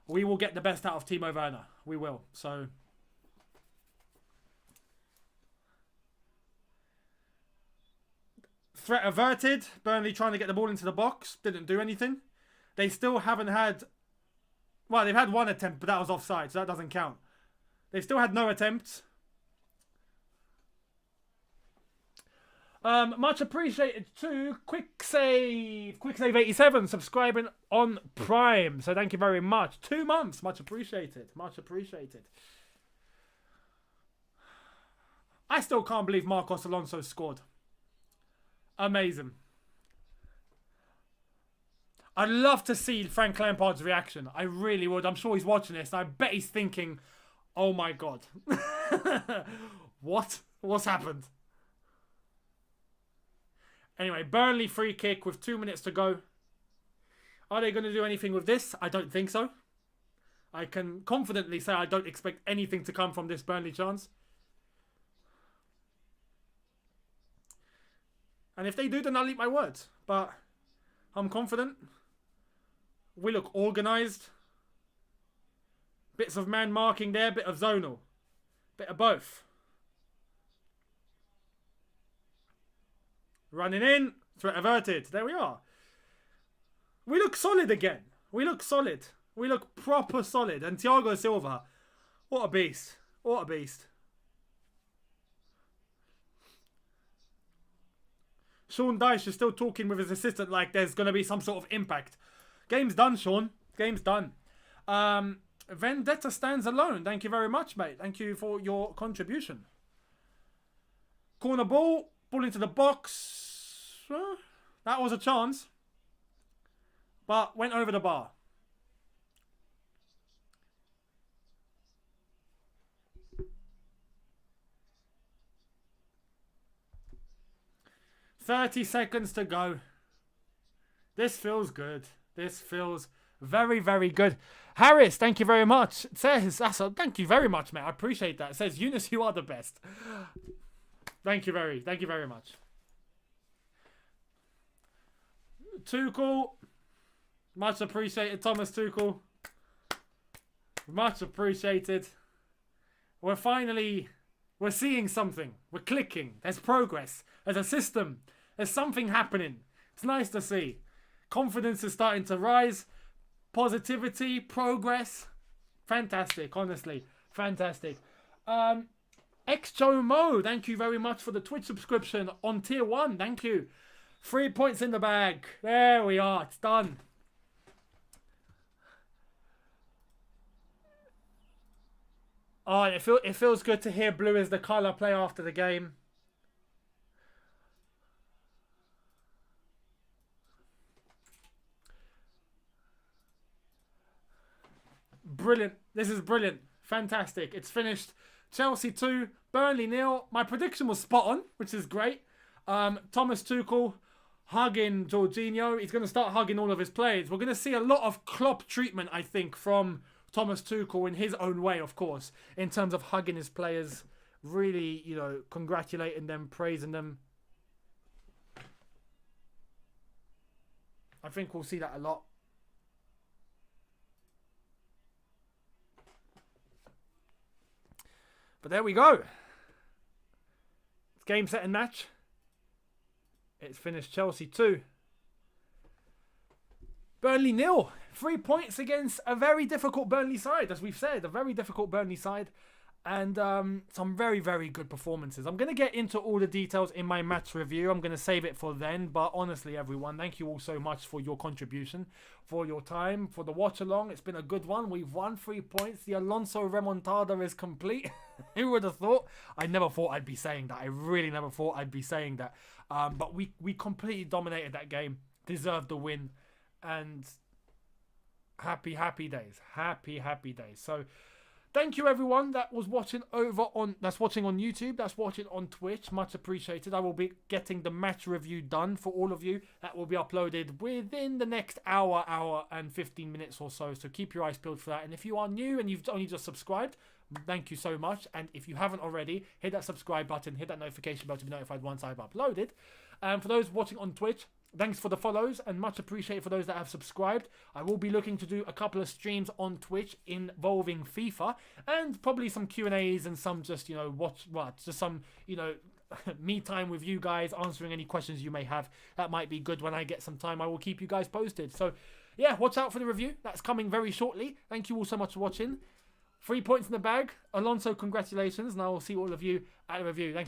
we will get the best out of Timo Werner. We will. So threat averted. Burnley trying to get the ball into the box. Didn't do anything. They still haven't had... Well, they've had one attempt, but that was offside, so that doesn't count. They've still had no attempts. Much appreciated too. Quick Save 87, subscribing on Prime. So thank you very much. 2 months. Much appreciated. Much appreciated. I still can't believe Marcos Alonso scored. Amazing. I'd love to see Frank Lampard's reaction. I really would. I'm sure he's watching this. I bet he's thinking, oh my God. What? What's happened? Anyway, Burnley free kick with 2 minutes to go. Are they going to do anything with this? I don't think so. I can confidently say I don't expect anything to come from this Burnley chance. And if they do, then I'll eat my words. But I'm confident. We look organised. Bits of man marking there, bit of zonal. Bit of both. Running in. Threat averted. There we are. We look solid again. We look solid. We look proper solid. And Thiago Silva. What a beast. What a beast. Sean Dyche is still talking with his assistant like there's going to be some sort of impact. Game's done, Sean. Game's done. Vendetta stands alone. Thank you very much, mate. Thank you for your contribution. Corner ball. Ball into the box. That was a chance. But went over the bar. "30 seconds to go. This feels good. This feels very, very good." Harris, thank you very much. It says, thank you very much, mate. I appreciate that. It says, Eunice, you are the best. Thank you very much. Tuchel, much appreciated. Thomas Tuchel, much appreciated. We're seeing something. We're clicking. There's progress. There's a system. There's something happening. It's nice to see. Confidence is starting to rise. Positivity, progress. Fantastic, honestly. Fantastic. Xjomo, thank you very much for the Twitch subscription on tier 1. Thank you. 3 points in the bag. There we are. It's done. Oh, it feels good to hear blue as the colour play after the game. Brilliant. This is brilliant. Fantastic. It's finished. Chelsea 2, Burnley 0. My prediction was spot on, which is great. Thomas Tuchel hugging Jorginho. He's going to start hugging all of his players. We're going to see a lot of Klopp treatment, I think, from Thomas Tuchel in his own way, of course, in terms of hugging his players, really, congratulating them, praising them. I think we'll see that a lot. But there we go. It's game, set and match. It's finished. Chelsea 2. Burnley 0. 3 points against a very difficult Burnley side, as we've said. A very difficult Burnley side. And some very, very good performances. I'm going to get into all the details in my match review. I'm going to save it for then. But honestly, everyone, thank you all so much for your contribution, for your time, for the watch along. It's been a good one. We've won 3 points. The Alonso remontada is complete. Who would have thought? I never thought I'd be saying that. I really never thought I'd be saying that. But we completely dominated that game. Deserved the win. And happy days. Happy days. So thank you everyone that was watching that's watching on YouTube, that's watching on Twitch. Much appreciated. I will be getting the match review done for all of you. That will be uploaded within the next hour and 15 minutes or so. So keep your eyes peeled for that. And if you are new and you've only just subscribed, thank you so much. And if you haven't already, hit that subscribe button, hit that notification bell to be notified once I've uploaded. And for those watching on Twitch, thanks for the follows and much appreciated for those that have subscribed. I will be looking to do a couple of streams on Twitch involving FIFA and probably some Q&As and some just, just some, me time with you guys, answering any questions you may have. That might be good when I get some time. I will keep you guys posted. So, yeah, watch out for the review. That's coming very shortly. Thank you all so much for watching. 3 points in the bag. Alonso, congratulations. And I will see all of you at the review. Thank you.